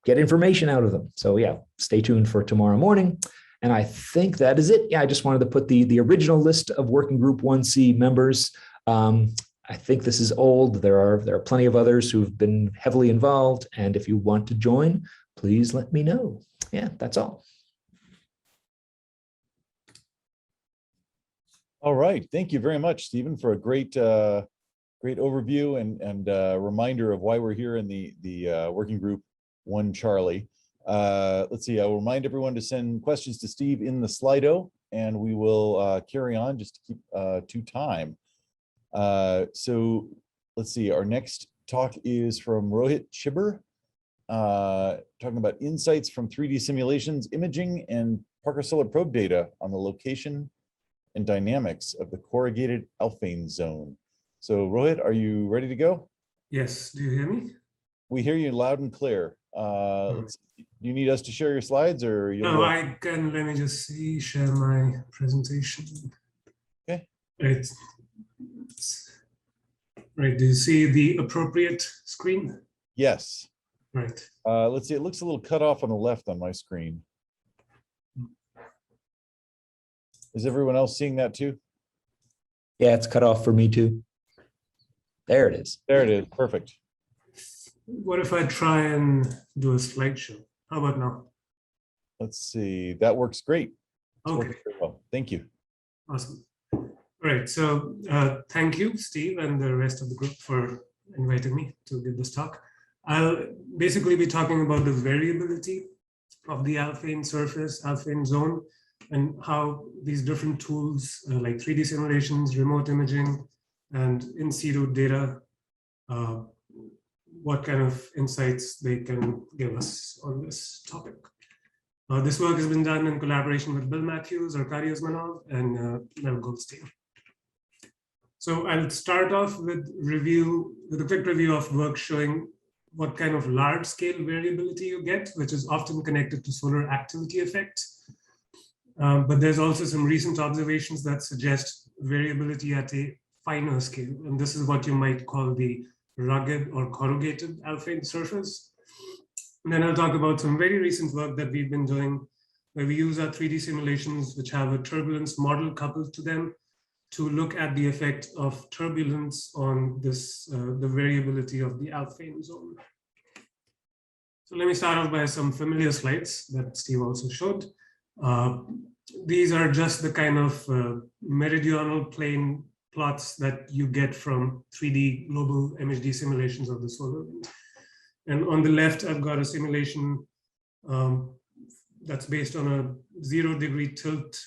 get information out of them. So yeah, stay tuned for tomorrow morning. And I think that is it. Yeah, I just wanted to put the original list of Working Group 1C members. I think this is old. There are plenty of others who've been heavily involved. And if you want to join, please let me know. Yeah, that's all. All right. Thank you very much, Stephen, for a great overview and reminder of why we're here in the Working Group 1 Charlie. Let's see, I'll remind everyone to send questions to Steve in the Slido, and we will carry on just to keep to time. So let's see, our next talk is from Rohit Chibber, talking about insights from 3D simulations, imaging, and Parker Solar Probe data on the location and dynamics of the corrugated Alphane zone. So Rohit, are you ready to go? Yes, do you hear me? We hear you loud and clear. Do you need us to share your slides, or no? I can. Let me just see. Share my presentation. Okay. Right. Right. Do you see the appropriate screen? Yes. Right. Let's see. It looks a little cut off on the left on my screen. Is everyone else seeing that too? Yeah, it's cut off for me too. There it is. There it is. Perfect. What if I try and do a slideshow? How about now? Let's see. That works great. Okay. Very well. Thank you. Awesome. All right. So thank you, Steve, and the rest of the group for inviting me to give this talk. I'll basically be talking about the variability of the Alphane surface, Alphane zone, and how these different tools like 3D simulations, remote imaging, and in situ data, what kind of insights they can give us on this topic. This work has been done in collaboration with Bill Matthews, Arkady Osmanov, and Mel Goldstein. So I'll start off with a quick review of work showing what kind of large-scale variability you get, which is often connected to solar activity effects. But there's also some recent observations that suggest variability at a finer scale, and this is what you might call the rugged or corrugated Alphane surface. And then I'll talk about some very recent work that we've been doing, where we use our 3D simulations, which have a turbulence model coupled to them, to look at the effect of turbulence on this, the variability of the Alphane zone. So let me start off by some familiar slides that Steve also showed. These are just the kind of meridional plane plots that you get from 3D global MHD simulations of the solar wind. And on the left, I've got a simulation that's based on a 0-degree tilt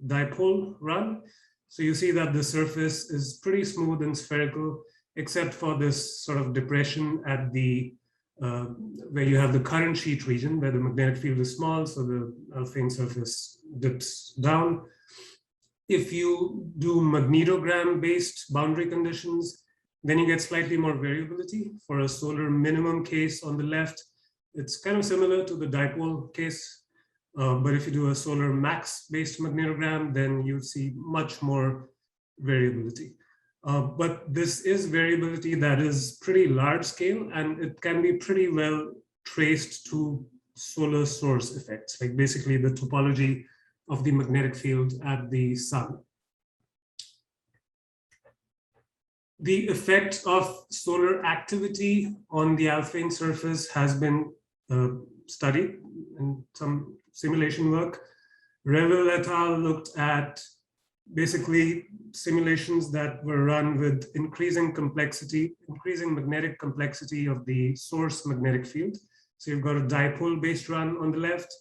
dipole run. So you see that the surface is pretty smooth and spherical, except for this sort of depression at the where you have the current sheet region where the magnetic field is small, so the alphane surface dips down. If you do magnetogram-based boundary conditions, then you get slightly more variability. For a solar minimum case on the left, it's kind of similar to the dipole case. But if you do a solar max-based magnetogram, then you see much more variability. But this is variability that is pretty large scale, and it can be pretty well traced to solar source effects, like basically the topology of the magnetic field at the sun. The effect of solar activity on the alphane surface has been studied in some simulation work. Revel et al. Looked at basically simulations that were run with increasing magnetic complexity of the source magnetic field. So you've got a dipole-based run on the left,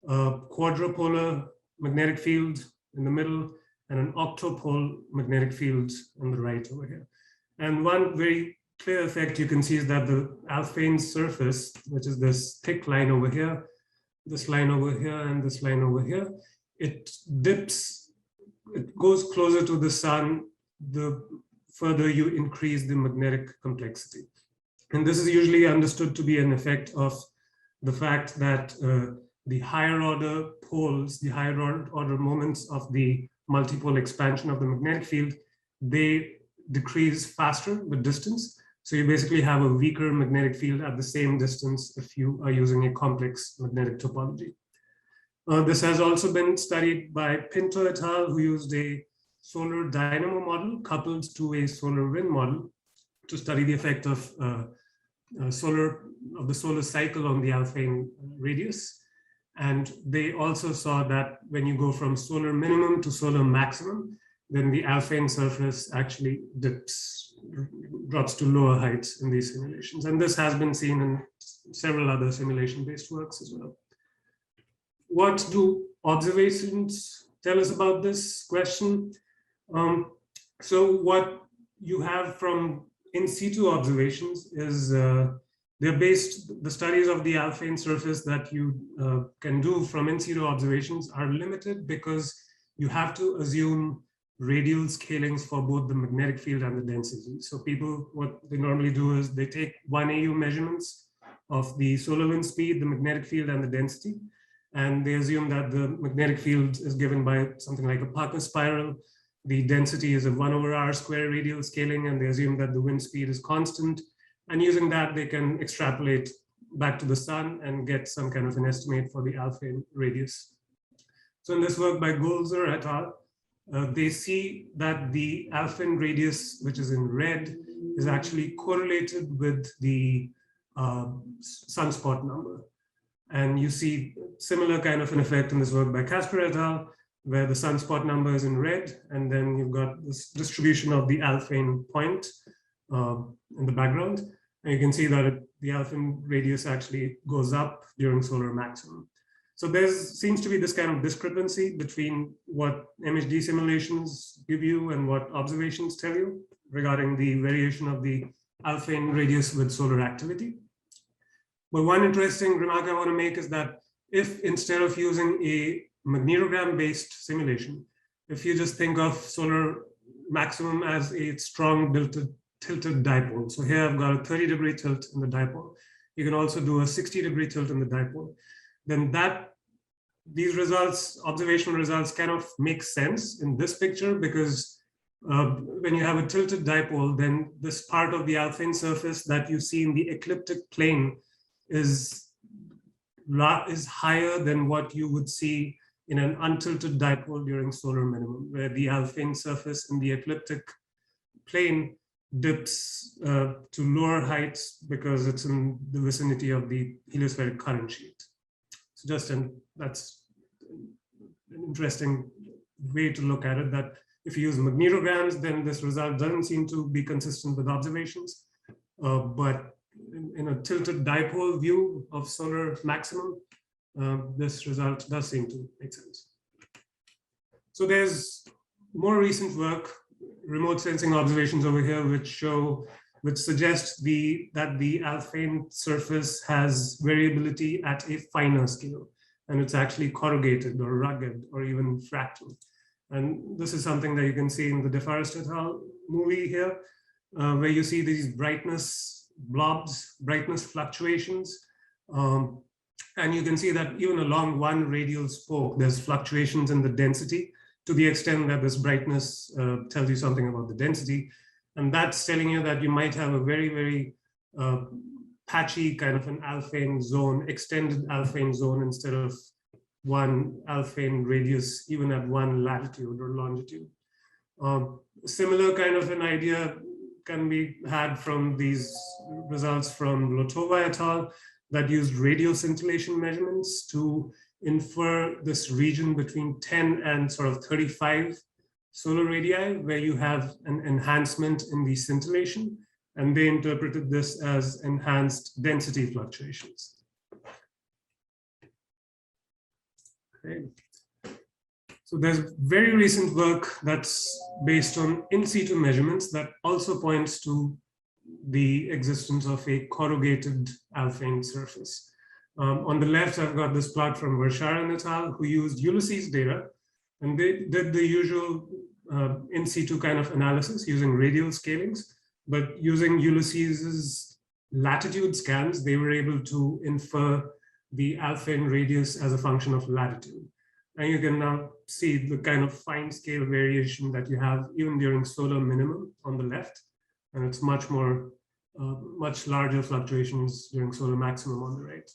a quadrupolar magnetic field in the middle, and an octopole magnetic field on the right over here. And one very clear effect you can see is that the alphane surface, which is this thick line over here, this line over here, and this line over here, it dips, it goes closer to the sun the further you increase the magnetic complexity. And this is usually understood to be an effect of the fact that the higher order poles, the higher order moments of the multipole expansion of the magnetic field, they decrease faster with distance. So you basically have a weaker magnetic field at the same distance if you are using a complex magnetic topology. This has also been studied by Pinto et al., who used a solar dynamo model coupled to a solar wind model to study the effect of the solar cycle on the alphane radius. And they also saw that when you go from solar minimum to solar maximum, then the alphane surface actually drops to lower heights in these simulations. And this has been seen in several other simulation-based works as well. What do observations tell us about this question? So what you have from in situ observations is they're based, the studies of the alphane surface that you can do from in situ observations are limited because you have to assume radial scalings for both the magnetic field and the density. So people, what they normally do is they take 1 AU measurements of the solar wind speed, the magnetic field, and the density. And they assume that the magnetic field is given by something like a Parker spiral. The density is a 1/r² radial scaling, and they assume that the wind speed is constant. And using that, they can extrapolate back to the sun and get some kind of an estimate for the alphane radius. So in this work by Boulder et al., they see that the alphane radius, which is in red, is actually correlated with the sunspot number. And you see similar kind of an effect in this work by Casper et al., where the sunspot number is in red, and then you've got this distribution of the alphane point in the background. And you can see that the alphane radius actually goes up during solar maximum. So there seems to be this kind of discrepancy between what MHD simulations give you and what observations tell you regarding the variation of the alphane radius with solar activity. But one interesting remark I want to make is that if instead of using a magnetogram-based simulation, if you just think of solar maximum as a strong tilted dipole. So here I've got a 30-degree tilt in the dipole. You can also do a 60-degree tilt in the dipole. Then these results, observational results, kind of make sense in this picture because when you have a tilted dipole, then this part of the alphane surface that you see in the ecliptic plane is higher than what you would see in an untilted dipole during solar minimum, where the alphane surface in the ecliptic plane dips to lower heights because it's in the vicinity of the heliospheric current sheet. So that's an interesting way to look at it, that if you use magnetograms, then this result doesn't seem to be consistent with observations. But in a tilted dipole view of solar maximum, this result does seem to make sense. So there's more recent work, remote sensing observations over here, which show which suggests that the alphane surface has variability at a finer scale, and it's actually corrugated or rugged or even fractal. And this is something that you can see in the DeForest et al. Movie here, where you see these brightness blobs, brightness fluctuations. And you can see that even along one radial spoke, there's fluctuations in the density to the extent that this brightness tells you something about the density. And that's telling you that you might have a very, very patchy kind of an alphane zone, extended alphane zone, instead of one alphane radius, even at one latitude or longitude. Similar kind of an idea can be had from these results from Lotova et al. That used radial scintillation measurements to infer this region between 10 and sort of 35 solar radii, where you have an enhancement in the scintillation, and they interpreted this as enhanced density fluctuations. Okay. So there's very recent work that's based on in situ measurements that also points to the existence of a corrugated alphane surface. On the left, I've got this plot from Verscharen et al., who used Ulysses data, and they did the usual in situ kind of analysis using radial scalings, but using Ulysses's latitude scans, they were able to infer the alphane radius as a function of latitude. And you can now see the kind of fine scale variation that you have even during solar minimum on the left. And it's much more, much larger fluctuations during solar maximum on the right.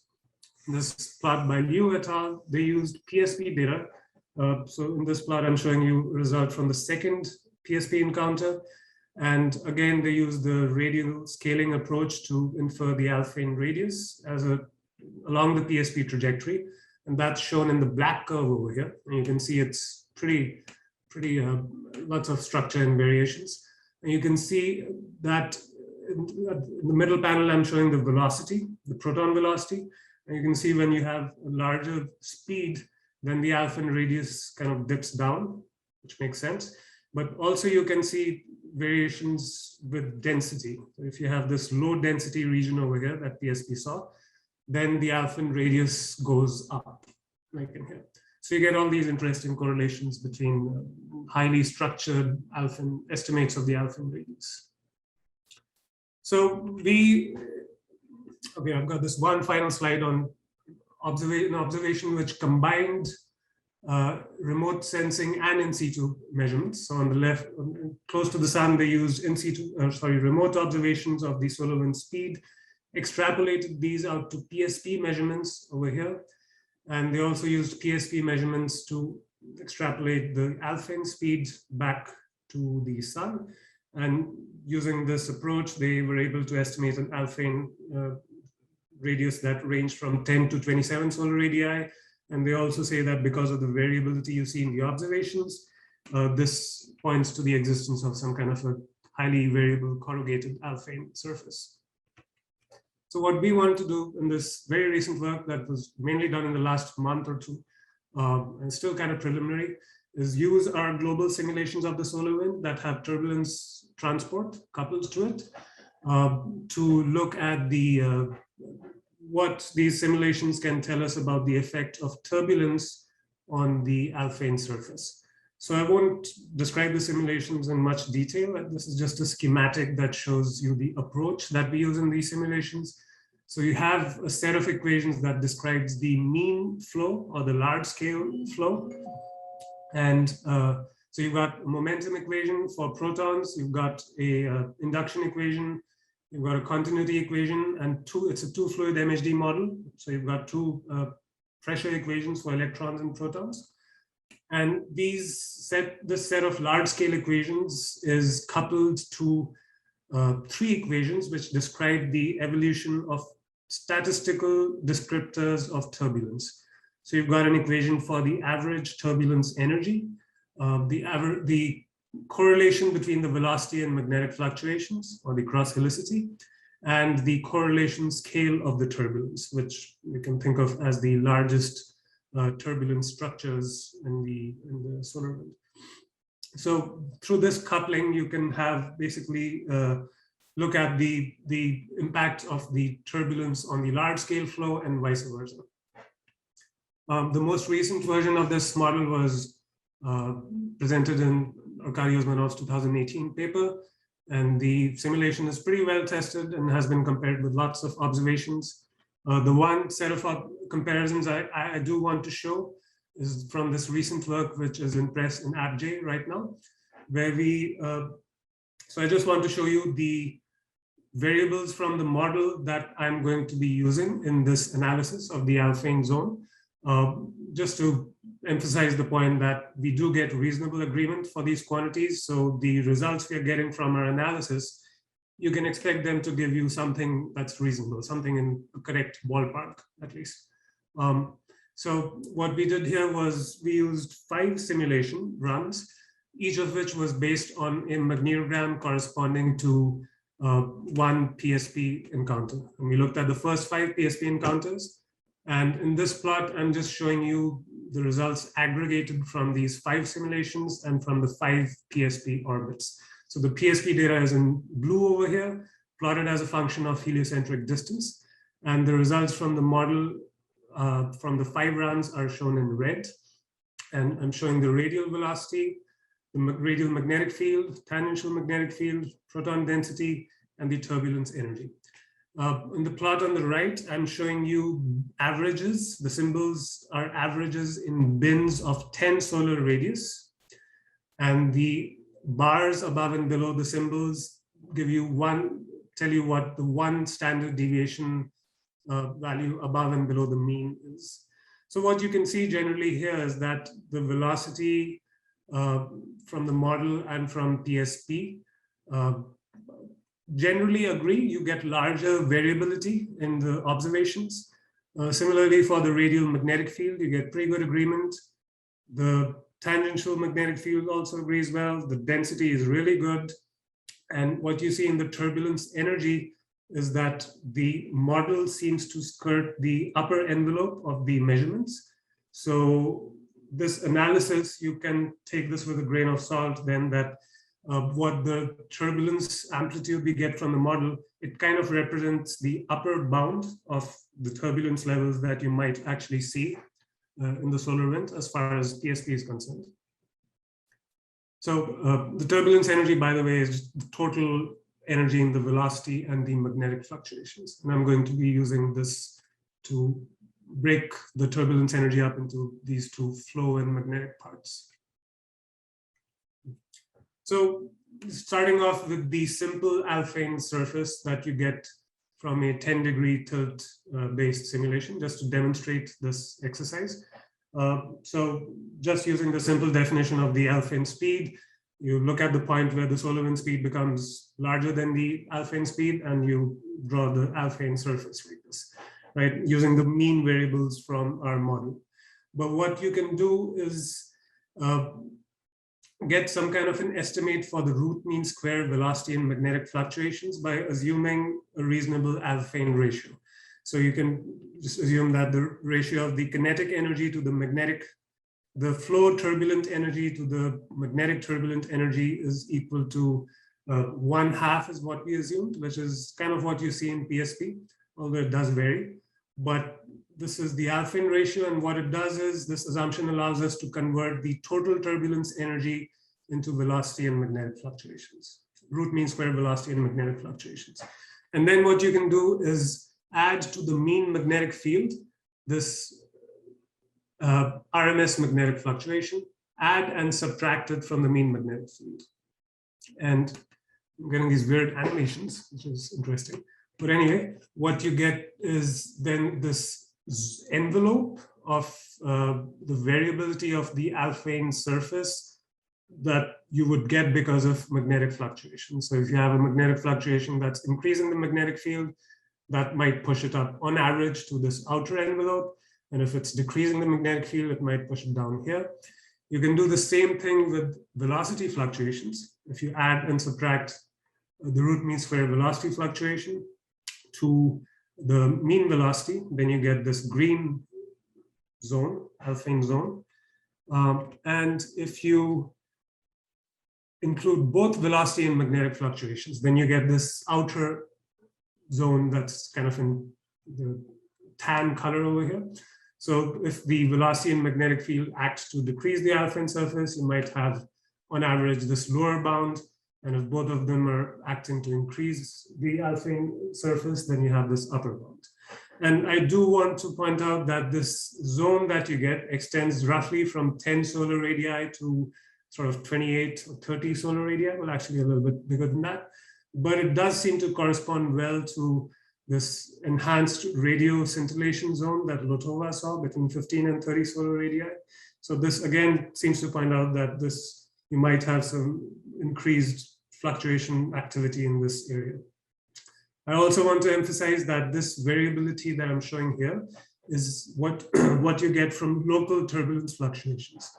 This plot by Liu et al., they used PSP data. So in this plot, I'm showing you a result from the second PSP encounter. And again, they used the radial scaling approach to infer the alphane radius as along the PSP trajectory. And that's shown in the black curve over here. And you can see it's pretty lots of structure and variations. And you can see that in the middle panel, I'm showing the velocity, the proton velocity. And you can see when you have a larger speed, then the alphane radius kind of dips down, which makes sense. But also you can see variations with density. So if you have this low density region over here that PSP saw, then the alphane radius goes up, like in here. So you get all these interesting correlations between highly structured alphane estimates of the alphane radius. So I've got this one final slide on an observation which combined remote sensing and in situ measurements. So on the left, close to the sun, they used remote observations of the solar wind speed, extrapolated these out to PSP measurements over here. And they also used PSP measurements to extrapolate the alphane speed back to the sun. And using this approach, they were able to estimate an alphane radius that ranged from 10 to 27 solar radii. And they also say that because of the variability you see in the observations, this points to the existence of some kind of a highly variable corrugated alphane surface. So what we want to do in this very recent work that was mainly done in the last month or two, and still kind of preliminary, is use our global simulations of the solar wind that have turbulence transport coupled to it to look at what these simulations can tell us about the effect of turbulence on the alphane surface. So I won't describe the simulations in much detail. This is just a schematic that shows you the approach that we use in these simulations. So you have a set of equations that describes the mean flow or the large scale flow. And so you've got a momentum equation for protons, you've got a induction equation, you've got a continuity equation, and it's a two fluid MHD model. So you've got two pressure equations for electrons and protons. And this set of large scale equations is coupled to three equations which describe the evolution of statistical descriptors of turbulence. So you've got an equation for the average turbulence energy, the correlation between the velocity and magnetic fluctuations, or the cross helicity, and the correlation scale of the turbulence, which you can think of as the largest turbulence structures in the solar wind. So through this coupling, you can have basically look at the impact of the turbulence on the large scale flow and vice versa. The most recent version of this model was presented in Arkadiusz-Manov's 2018 paper, and the simulation is pretty well tested and has been compared with lots of observations. The one set of comparisons I do want to show is from this recent work, which is in press in AppJ right now, where so I just want to show you the variables from the model that I'm going to be using in this analysis of the alphane zone, just to emphasize the point that we do get reasonable agreement for these quantities. So the results we are getting from our analysis, you can expect them to give you something that's reasonable, something in a correct ballpark, at least. So what we did here was we used 5 simulation runs, each of which was based on a magnetogram corresponding to 1 PSP encounter. And we looked at the first 5 PSP encounters. And in this plot, I'm just showing you the results aggregated from these 5 simulations and from the 5 PSP orbits. So the PSP data is in blue over here, plotted as a function of heliocentric distance. And the results from the model from the 5 runs are shown in red. And I'm showing the radial velocity, the radial magnetic field, tangential magnetic field, proton density, and the turbulence energy. In the plot on the right, I'm showing you averages. The symbols are averages in bins of 10 solar radius. And the bars above and below the symbols give you tell you what the 1 standard deviation value above and below the mean is. So what you can see generally here is that the velocity from the model and from PSP generally agree. You get larger variability in the observations. Similarly, for the radial magnetic field, you get pretty good agreement. The tangential magnetic field also agrees well. The density is really good. And what you see in the turbulence energy is that the model seems to skirt the upper envelope of the measurements. So this analysis, you can take this with a grain of salt then, that what the turbulence amplitude we get from the model, it kind of represents the upper bound of the turbulence levels that you might actually see in the solar wind as far as PSP is concerned. So the turbulence energy, by the way, is the total energy in the velocity and the magnetic fluctuations. And I'm going to be using this to break the turbulence energy up into these 2 flow and magnetic parts. So starting off with the simple alphane surface that you get from a 10-degree tilt based simulation, just to demonstrate this exercise. So just using the simple definition of the alphane speed, you look at the point where the solar wind speed becomes larger than the alphane speed, and you draw the alphane surface like this, right? Using the mean variables from our model. But what you can do is get some kind of an estimate for the root mean square velocity and magnetic fluctuations by assuming a reasonable alphane ratio. So you can just assume that the ratio of the kinetic energy to the flow turbulent energy to the magnetic turbulent energy is equal to 1/2 is what we assumed, which is kind of what you see in PSP, although it does vary. But this is the alphane ratio, and what it does is this assumption allows us to convert the total turbulence energy into velocity and magnetic fluctuations, root mean square velocity and magnetic fluctuations. And then what you can do is add to the mean magnetic field this RMS magnetic fluctuation, add and subtract it from the mean magnetic field. And I'm getting these weird animations, which is interesting. But anyway, what you get is then this envelope of the variability of the alphane surface that you would get because of magnetic fluctuation. So if you have a magnetic fluctuation that's increasing the magnetic field, that might push it up on average to this outer envelope. And if it's decreasing the magnetic field, it might push it down here. You can do the same thing with velocity fluctuations. If you add and subtract the root mean square velocity fluctuation to the mean velocity, then you get this green zone, alphane zone. And if you include both velocity and magnetic fluctuations, then you get this outer zone that's kind of in the tan color over here. So if the velocity and magnetic field acts to decrease the alpine surface, you might have on average this lower bound. And if both of them are acting to increase the alpine surface, then you have this upper bound. And I do want to point out that this zone that you get extends roughly from 10 solar radii to sort of 28 or 30 solar radii, well, actually a little bit bigger than that. But it does seem to correspond well to this enhanced radio scintillation zone that Lotova saw between 15 and 30 solar radii. So this again seems to point out that this, you might have some increased fluctuation activity in this area. I also want to emphasize that this variability that I'm showing here is what you get from local turbulence fluctuations.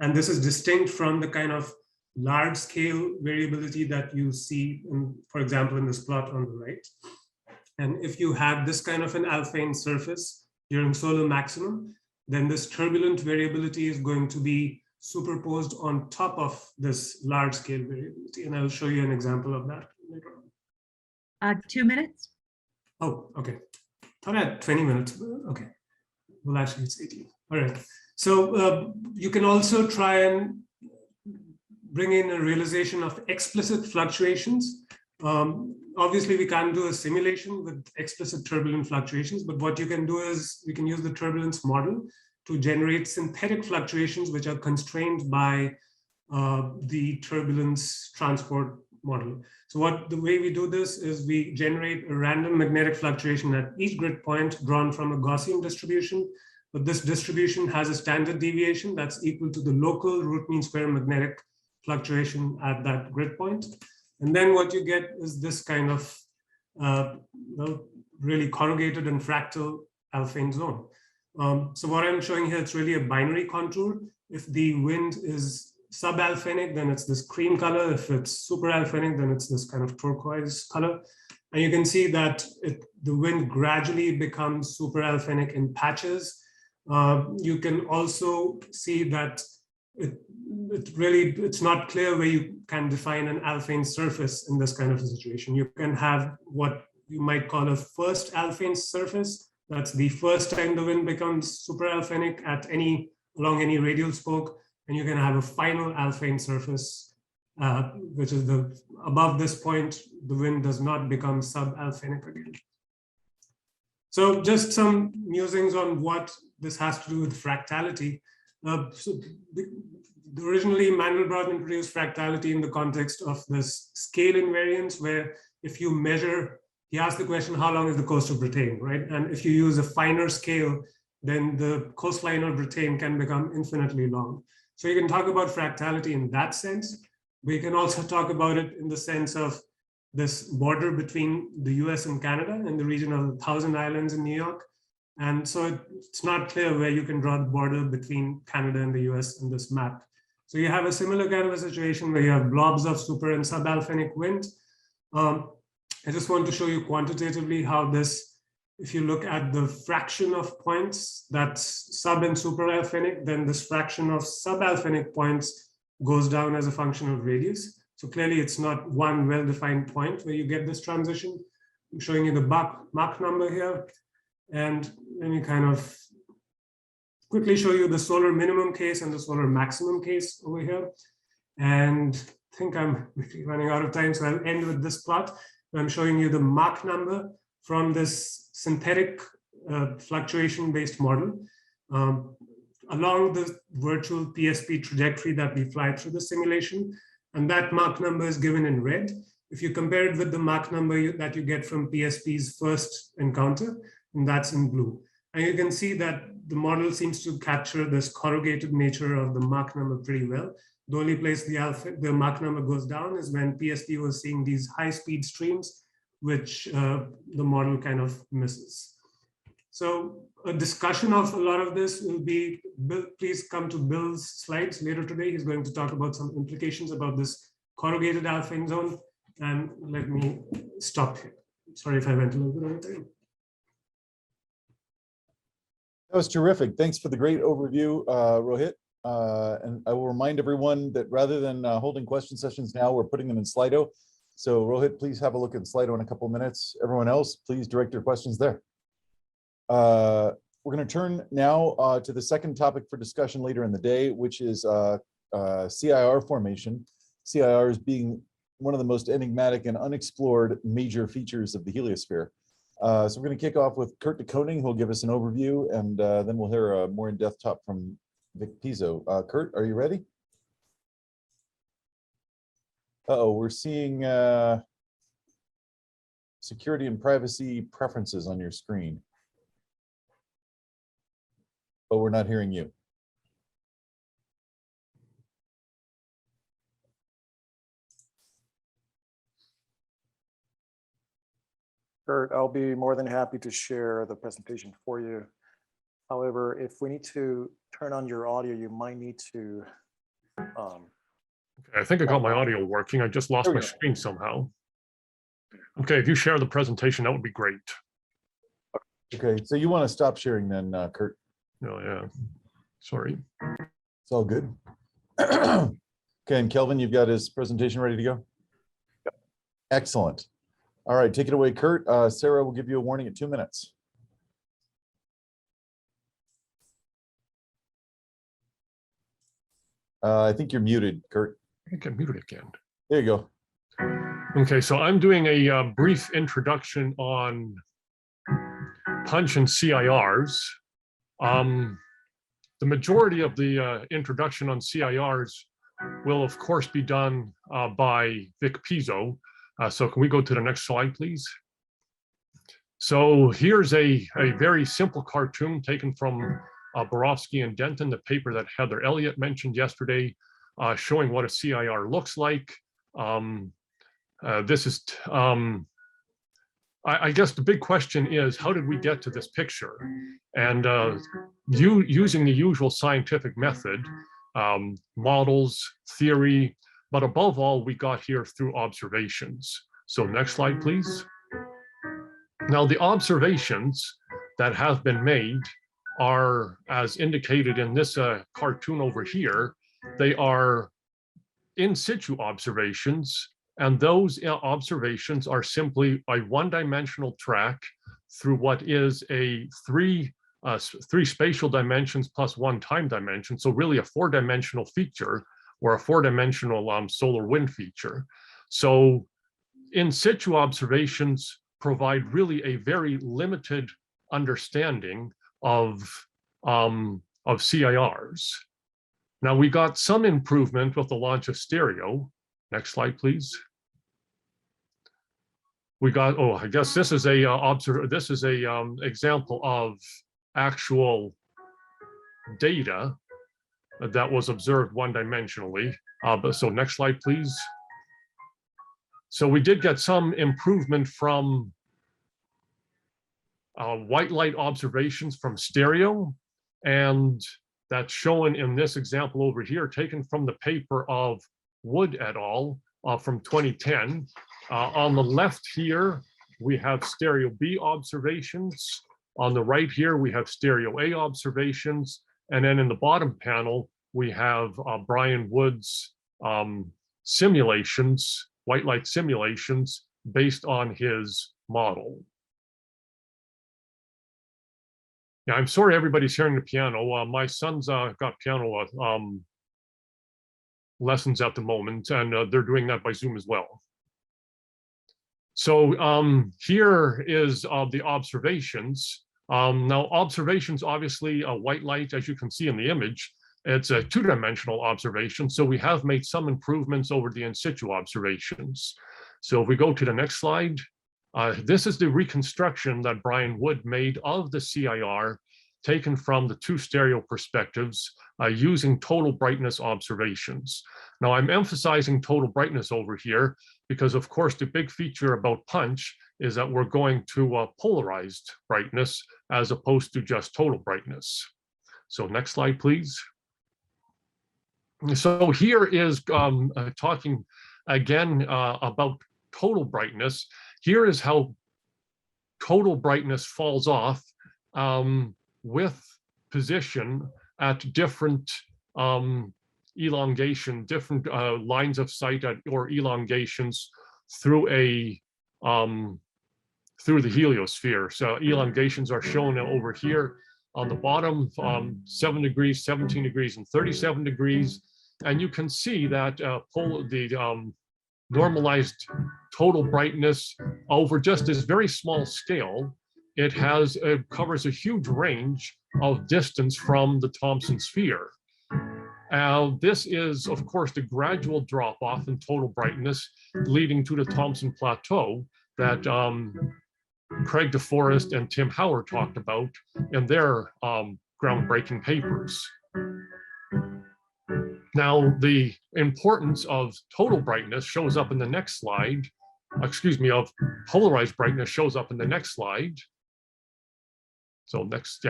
And this is distinct from the kind of large scale variability that you see, for example, in this plot on the right. And if you have this kind of an alpine surface during solar maximum, then this turbulent variability is going to be superposed on top of this large scale variability. And I'll show you an example of that later on. 2 minutes. Oh, okay. Thought I had 20 minutes. Okay. Well, actually, it's 18. All right. So you can also try and bring in a realization of explicit fluctuations. Obviously, we can't do a simulation with explicit turbulent fluctuations, but what you can do is we can use the turbulence model to generate synthetic fluctuations which are constrained by the turbulence transport model. So the way we do this is we generate a random magnetic fluctuation at each grid point drawn from a Gaussian distribution. But this distribution has a standard deviation that's equal to the local root mean square magnetic fluctuation at that grid point. And then what you get is this kind of really corrugated and fractal alpine zone. So what I'm showing here, it's really a binary contour. If the wind is subalphinic, then it's this cream color. If it's superalphinic, then it's this kind of turquoise color. And you can see that the wind gradually becomes superalphinic in patches. You can also see that it's not clear where you can define an alpine surface in this kind of a situation. You can have what you might call a first alpine surface. That's the first time the wind becomes superalphinic along any radial spoke. And you can have a final alpine surface, which is above this point, the wind does not become subalphinic again. So just some musings on what this has to do with fractality. Originally, Mandelbrot introduced fractality in the context of this scale invariance, where if you measure, he asked the question, how long is the coast of Britain, right? And if you use a finer scale, then the coastline of Britain can become infinitely long. So you can talk about fractality in that sense. We can also talk about it in the sense of this border between the US and Canada in the region of 1,000 islands in New York. And so it's not clear where you can draw the border between Canada and the US in this map. So you have a similar kind of a situation where you have blobs of super and subalphinic wind. I just want to show you quantitatively how this, if you look at the fraction of points that's sub and superalphinic, then this fraction of subalphinic points goes down as a function of radius. So clearly it's not one well-defined point where you get this transition. I'm showing you the Mach number here. And let me kind of quickly show you the solar minimum case and the solar maximum case over here. And I think I'm running out of time, so I'll end with this plot. I'm showing you the Mach number from this synthetic fluctuation-based model along the virtual PSP trajectory that we fly through the simulation. And that Mach number is given in red. If you compare it with the Mach number that you get from PSP's first encounter, and that's in blue. And you can see that the model seems to capture this corrugated nature of the Mach number pretty well. The only place the Mach number goes down is when PSP was seeing these high-speed streams, which the model kind of misses. So a discussion of a lot of this will be, please come to Bill's slides later today. He's going to talk about some implications about this corrugated alpine zone. And let me stop here. Sorry if I went a little bit over time. That was terrific. Thanks for the great overview, Rohit. And I will remind everyone that rather than holding question sessions now, we're putting them in Slido. So Rohit, please have a look at Slido in a couple of minutes. Everyone else, please direct your questions there. We're going to turn now to the second topic for discussion later in the day, which is CIR formation. CIRs being one of the most enigmatic and unexplored major features of the heliosphere. So we're going to kick off with Kurt de Koning, who will give us an overview, and then we'll hear a more in-depth talk from Vic Pizzo. Kurt, are you ready? Uh-oh, we're seeing security and privacy preferences on your screen, but we're not hearing you. Kurt, I'll be more than happy to share the presentation for you. However, if we need to turn on your audio, you might need to. I think I got my audio working. I just lost my screen somehow. Okay, if you share the presentation, that would be great. Okay, so you want to stop sharing then, Kurt? Oh, yeah. Sorry. It's all good. Okay, and Kelvin, you've got his presentation ready to go? Yep. Excellent. All right, take it away, Kurt. Sarah will give you a warning at 2 minutes. I think you're muted, Kurt. I think I'm muted again. There you go. Okay, so I'm doing a brief introduction on PUNCH and CIRs. The majority of the introduction on CIRs will, of course, be done by Vic Pizzo. So can we go to the next slide, please? So here's a very simple cartoon taken from Borofsky and Denton, the paper that Heather Elliott mentioned yesterday, showing what a CIR looks like. This is, I guess the big question is, how did we get to this picture? And using the usual scientific method, models, theory, but above all, we got here through observations. So next slide, please. Now, the observations that have been made are, as indicated in this cartoon over here, they are in situ observations, and those observations are simply a one-dimensional track through what is a three spatial dimensions plus one time dimension, so really a four-dimensional feature, or a four-dimensional solar wind feature. So in situ observations provide really a very limited understanding of CIRs. Now, we got some improvement with the launch of stereo. Next slide, please. We got, oh, I guess this is a example of actual data that was observed one-dimensionally. So next slide, please. So we did get some improvement from white light observations from stereo, and that's shown in this example over here, taken from the paper of Wood et al. From 2010. On the left here, we have stereo B observations. On the right here, we have stereo A observations. And then in the bottom panel, we have Brian Wood's simulations, white light simulations, based on his model. Yeah, I'm sorry everybody's hearing the piano. My son's got piano lessons at the moment, and they're doing that by Zoom as well. So here is the observations. Now, observations, obviously, white light, as you can see in the image, it's a two-dimensional observation. So we have made some improvements over the in situ observations. So if we go to the next slide, this is the reconstruction that Brian Wood made of the CIR, taken from the two stereo perspectives using total brightness observations. Now, I'm emphasizing total brightness over here because, of course, the big feature about PUNCH is that we're going to polarized brightness as opposed to just total brightness. So next slide, please. So here is talking again about total brightness. Here is how total brightness falls off with position at different elongation, different lines of sight or elongations through through the heliosphere. So elongations are shown over here on the bottom, 7 degrees, 17 degrees, and 37 degrees. And you can see that the normalized total brightness over just this very small scale, it covers a huge range of distance from the Thomson sphere. This is, of course, the gradual drop-off in total brightness leading to the Thomson Plateau that Craig DeForest and Tim Howard talked about in their groundbreaking papers. Now, the importance of total brightness shows up in the next slide. Excuse me, of polarized brightness shows up in the next slide. So next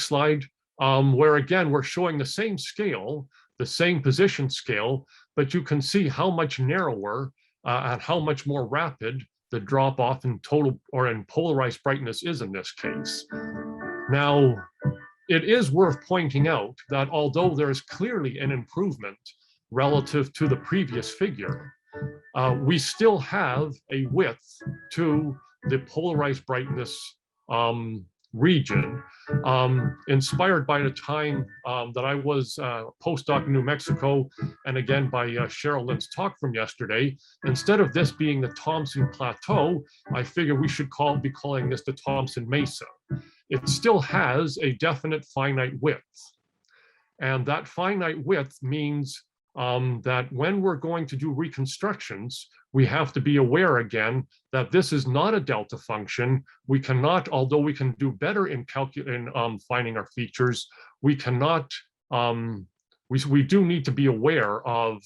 slide, where again, we're showing the same scale, the same position scale, but you can see how much narrower and how much more rapid the drop off in total or in polarized brightness is in this case. Now, it is worth pointing out that although there is clearly an improvement relative to the previous figure, we still have a width to the polarized brightness region, inspired by the time that I was a postdoc in New Mexico, and again by Cheryl Lynn's talk from yesterday. Instead of this being the Thomson Plateau, I figure we should be calling this the Thomson Mesa. It still has a definite finite width. And that finite width means that when we're going to do reconstructions, we have to be aware again that this is not a delta function. We cannot, although we can do better in finding our features, we cannot, we do need to be aware of,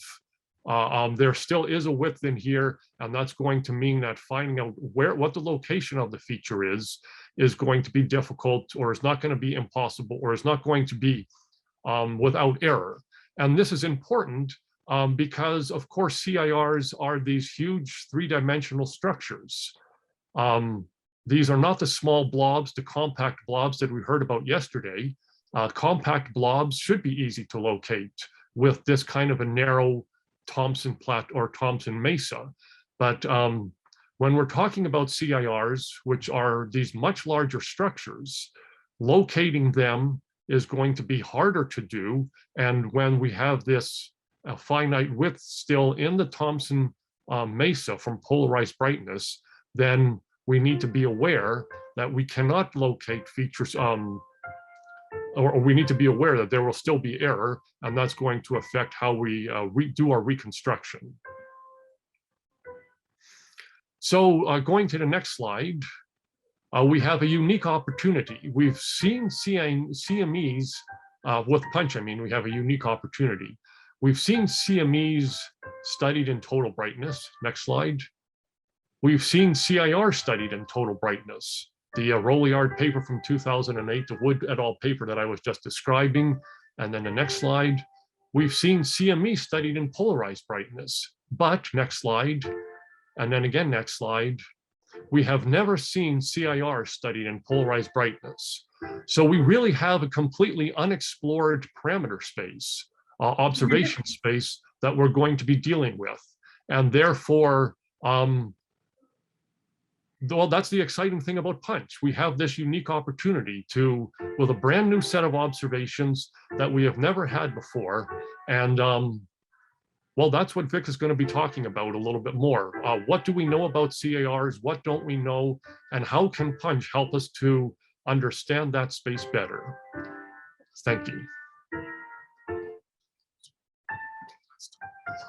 there still is a width in here, and that's going to mean that finding out what the location of the feature is going to be difficult, or is not going to be impossible, or is not going to be without error. And this is important because, of course, CIRs are these huge three-dimensional structures. These are not the small blobs, the compact blobs that we heard about yesterday. Compact blobs should be easy to locate with this kind of a narrow Thomson Plateau or Thomson Mesa. But when we're talking about CIRs, which are these much larger structures, locating them is going to be harder to do. And when we have this finite width still in the Thomson Mesa from polarized brightness, then we need to be aware that we cannot locate features, or we need to be aware that there will still be error, and that's going to affect how we do our reconstruction. So going to the next slide, we have a unique opportunity. We've seen CMEs, with PUNCH, I mean, we have a unique opportunity. We've seen CMEs studied in total brightness. Next slide. We've seen CIR studied in total brightness. The Rolliard paper from 2008, the Wood et al. Paper that I was just describing. And then the next slide. We've seen CME studied in polarized brightness. But, next slide, and then again, next slide, we have never seen CIR studied in polarized brightness. So we really have a completely unexplored parameter space, observation space that we're going to be dealing with. And therefore, well, that's the exciting thing about PUNCH. We have this unique opportunity to, with a brand new set of observations that we have never had before. And well, that's what Vic is going to be talking about a little bit more. What do we know about CIRs? What don't we know? And how can PUNCH help us to understand that space better? Thank you.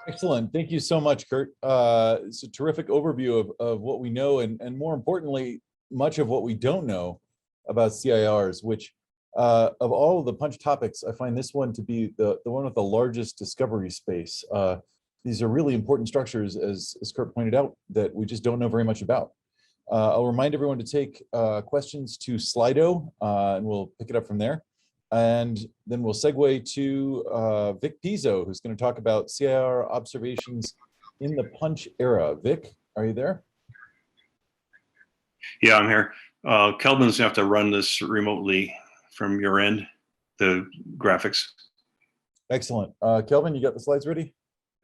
Excellent. Thank you so much, Kurt. It's a terrific overview of what we know, and more importantly, much of what we don't know about CIRs, which of all of the PUNCH topics, I find this one to be the one with the largest discovery space. These are really important structures, as Kurt pointed out, that we just don't know very much about. I'll remind everyone to take questions to Slido, and we'll pick it up from there. And then we'll segue to Vic Pizzo, who's going to talk about CIR observations in the PUNCH era. Vic, are you there? Yeah, I'm here. Kelvin's going to have to run this remotely from your end, the graphics. Excellent. Kelvin, you got the slides ready?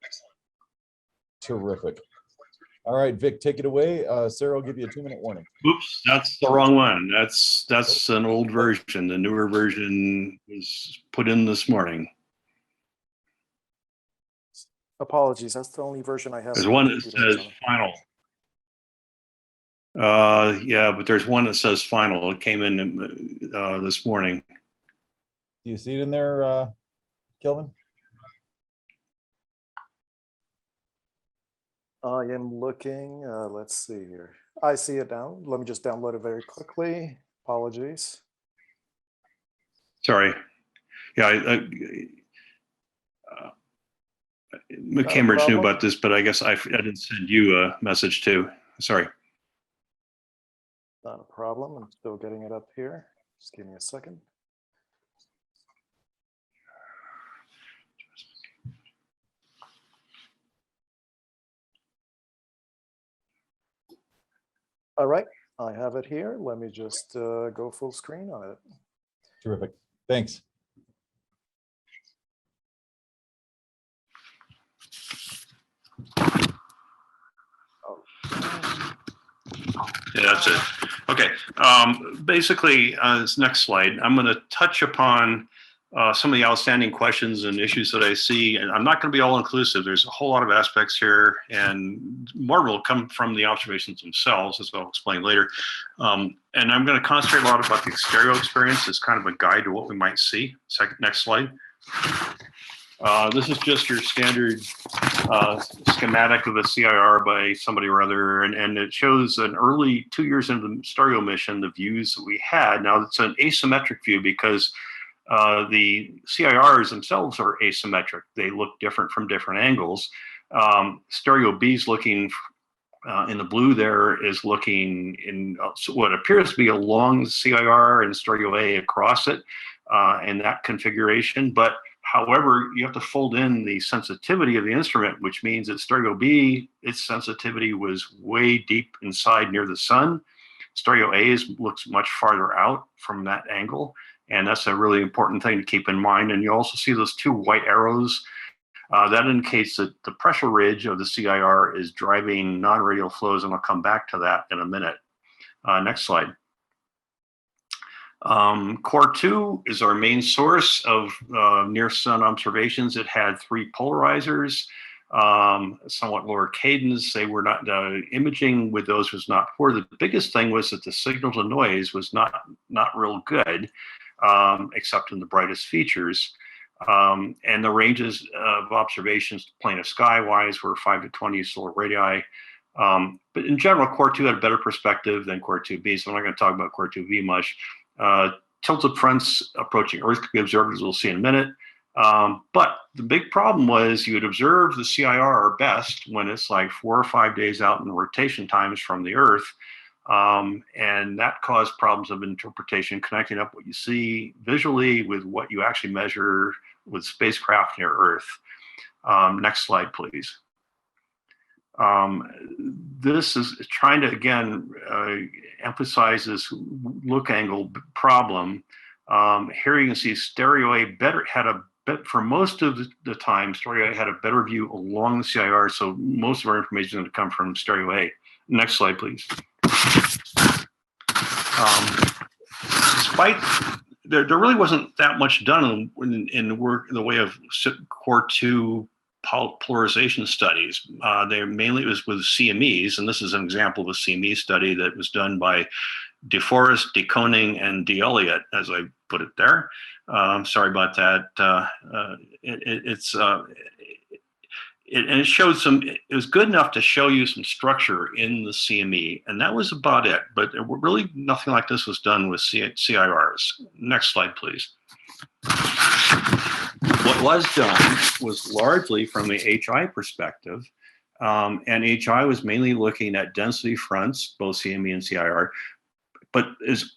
Excellent. Terrific. All right, Vic, take it away. Sarah will give you a 2-minute warning. Oops, that's the wrong one. That's an old version. The newer version was put in this morning. Apologies, that's the only version I have. There's on one my that computer. says final. Yeah, but there's one that says final. It came in this morning. Do you see it in there, Kelvin? I am looking, let's see here. I see it now. Let me just download it very quickly. Apologies. Sorry. Yeah, Cambridge knew about this, but I guess I didn't send you a message too. Sorry. Not a problem. I'm still getting it up here. Just give me a second. All right, I have it here. Let me just go full screen on it. Terrific. Thanks. Yeah, that's it. Okay. Basically, this next slide, I'm going to touch upon some of the outstanding questions and issues that I see, and I'm not going to be all inclusive. There's a whole lot of aspects here, and more will come from the observations themselves, as I'll explain later. And I'm going to concentrate a lot about the stereo experience as kind of a guide to what we might see. Next slide. This is just your standard schematic of a CIR by somebody or other, and it shows an early 2 years into the stereo mission, the views that we had. Now it's an asymmetric view because the CIRs themselves are asymmetric. They look different from different angles. Stereo B is looking in the blue there is looking in what appears to be a long CIR and stereo A across it in that configuration. But however, you have to fold in the sensitivity of the instrument, which means that stereo B, its sensitivity was way deep inside near the sun. Stereo A looks much farther out from that angle. And that's a really important thing to keep in mind. And you also see those two white arrows. That indicates that the pressure ridge of the CIR is driving non-radial flows, and I'll come back to that in a minute. Next slide. Core 2 is our main source of near-sun observations. It had 3 polarizers, somewhat lower cadence. They were not, imaging with those was not poor. The biggest thing was that the signal to noise was not real good, except in the brightest features. And the ranges of observations plane of sky wise were 5 to 20 solar radii. But in general, Core 2 had a better perspective than Core 2b, so I'm not going to talk about Core 2b much. Tilted fronts approaching Earth could be observed, as we'll see in a minute. But the big problem was you would observe the CIR best when it's like 4 or 5 days out in rotation times from the Earth. And that caused problems of interpretation, connecting up what you see visually with what you actually measure with spacecraft near Earth. Next slide, please. This is trying to, again, emphasize this look angle problem. Here you can see stereo A had a bit, for most of the time, stereo A had a better view along the CIR, so most of our information is going to come from stereo A. Next slide, please. Despite, there really wasn't that much done in the way of Core 2 polarization studies. It was with CMEs, and this is an example of a CME study that was done by DeForest, DeKoning, and DeElliott, as I put it there. Sorry about that. It showed it was good enough to show you some structure in the CME, and that was about it. But really nothing like this was done with CIRs. Next slide, please. What was done was largely from the HI perspective, and HI was mainly looking at density fronts, both CME and CIR, but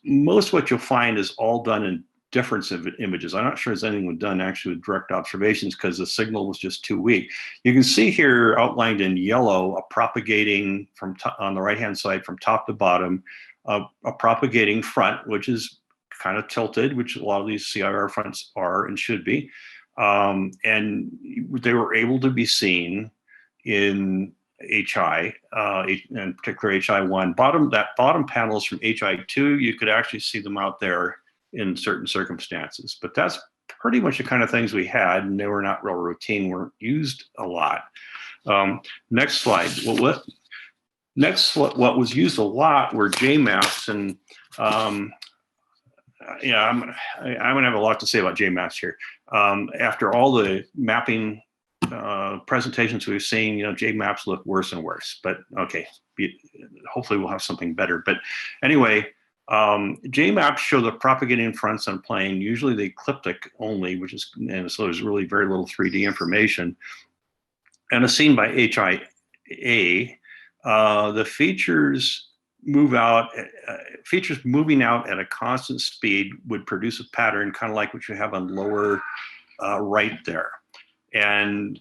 most what you'll find is all done in difference of images. I'm not sure there's anything done actually with direct observations because the signal was just too weak. You can see here outlined in yellow a propagating on the right-hand side from top to bottom, a propagating front, which is kind of tilted, which a lot of these CIR fronts are and should be. And they were able to be seen in HI, in particular HI1. Bottom panels from HI2, you could actually see them out there in certain circumstances. But that's pretty much the kind of things we had, and they were not real routine, weren't used a lot. Next slide. What was used a lot were JMaps, and yeah, I'm gonna have a lot to say about JMaps here. After all the mapping presentations we've seen, JMaps look worse and worse, but okay, hopefully we'll have something better. But anyway, JMaps show the propagating fronts on plane, usually the ecliptic only, and so there's really very little 3D information. And as seen by HIA, the features moving out at a constant speed would produce a pattern kind of like what you have on lower right there. And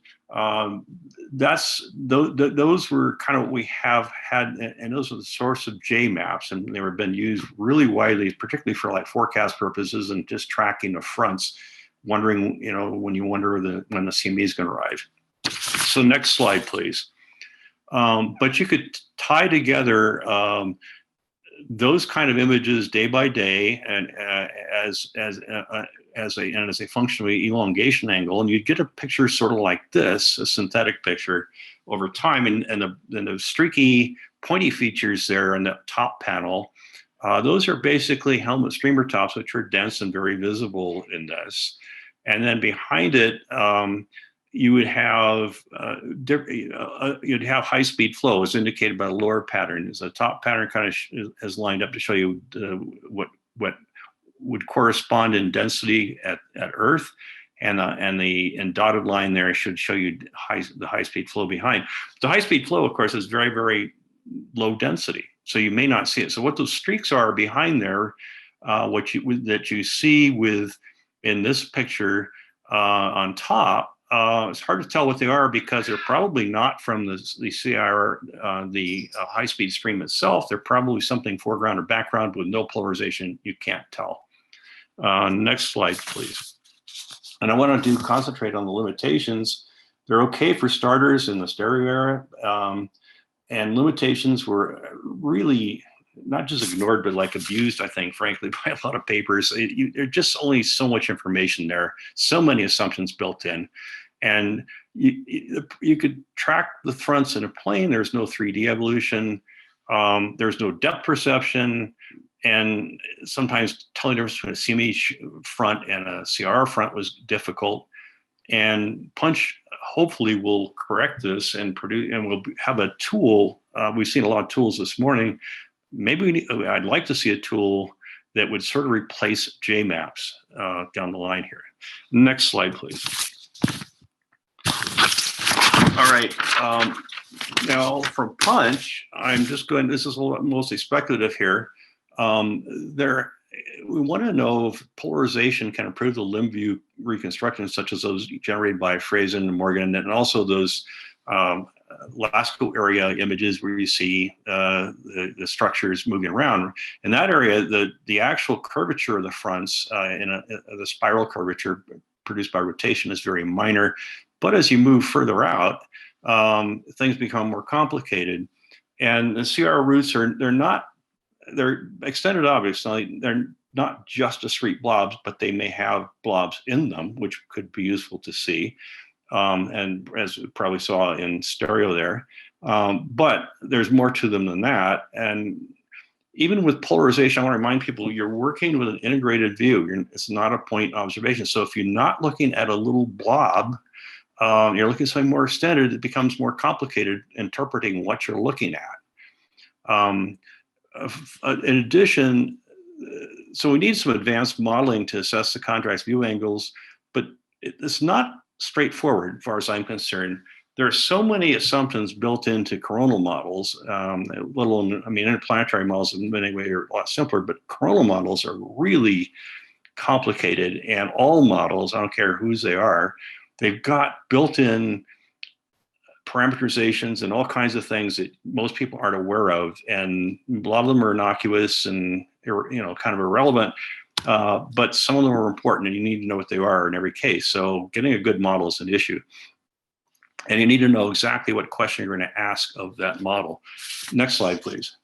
those were kind of what we have had, and those are the source of JMaps, and they were been used really widely, particularly for like forecast purposes and just tracking the fronts, wondering, when you wonder when the CME is going to arrive. So next slide, please. But you could tie together those kind of images day by day, and as a function of elongation angle, and you'd get a picture sort of like this, a synthetic picture over time, and the streaky, pointy features there in the top panel. Those are basically helmet streamer tops, which are dense and very visible in this. And then behind it, you would have high-speed flow, as indicated by the lower pattern. The top pattern kind of is lined up to show you what would correspond in density at Earth, and the dotted line there should show you the high-speed flow behind. The high-speed flow, of course, is very, very low density, so you may not see it. So what those streaks are behind there, that you see in this picture on top. It's hard to tell what they are because they're probably not from the CIR, the high-speed stream itself. They're probably something foreground or background with no polarization. You can't tell. Next slide, please. And I want to concentrate on the limitations. They're okay for starters in the stereo era, and limitations were really not just ignored, but like abused, I think, frankly, by a lot of papers. There's just only so much information there, so many assumptions built in. And you could track the fronts in a plane. There's no 3D evolution. There's no depth perception. And sometimes telling the difference between a CME front and a CR front was difficult. And Punch hopefully will correct this and we'll have a tool. We've seen a lot of tools this morning. Maybe I'd like to see a tool that would sort of replace JMaps down the line here. Next slide, please. All right. Now from Punch, I'm just going, this is mostly speculative here. We want to know if polarization can improve the limb view reconstructions, such as those generated by Frazen and Morgan, and also those Lascaux area images where you see the structures moving around. In that area, the actual curvature of the fronts the spiral curvature produced by rotation is very minor. But as you move further out, things become more complicated. And the CR roots they're extended objects. They're not just discrete blobs, but they may have blobs in them, which could be useful to see. And as we probably saw in stereo there, but there's more to them than that. And even with polarization, I want to remind people, you're working with an integrated view. It's not a point observation. So if you're not looking at a little blob, you're looking at something more extended, it becomes more complicated interpreting what you're looking at. In addition, so we need some advanced modeling to assess the contrast view angles, but it's not straightforward as far as I'm concerned. There are so many assumptions built into coronal models, interplanetary models in many ways are a lot simpler, but coronal models are really complicated, and all models, I don't care whose they are, they've got built-in parameterizations and all kinds of things that most people aren't aware of, and a lot of them are innocuous and kind of irrelevant. but some of them are important and you need to know what they are in every case. So getting a good model is an issue. And you need to know exactly what question you're going to ask of that model. Next slide, please.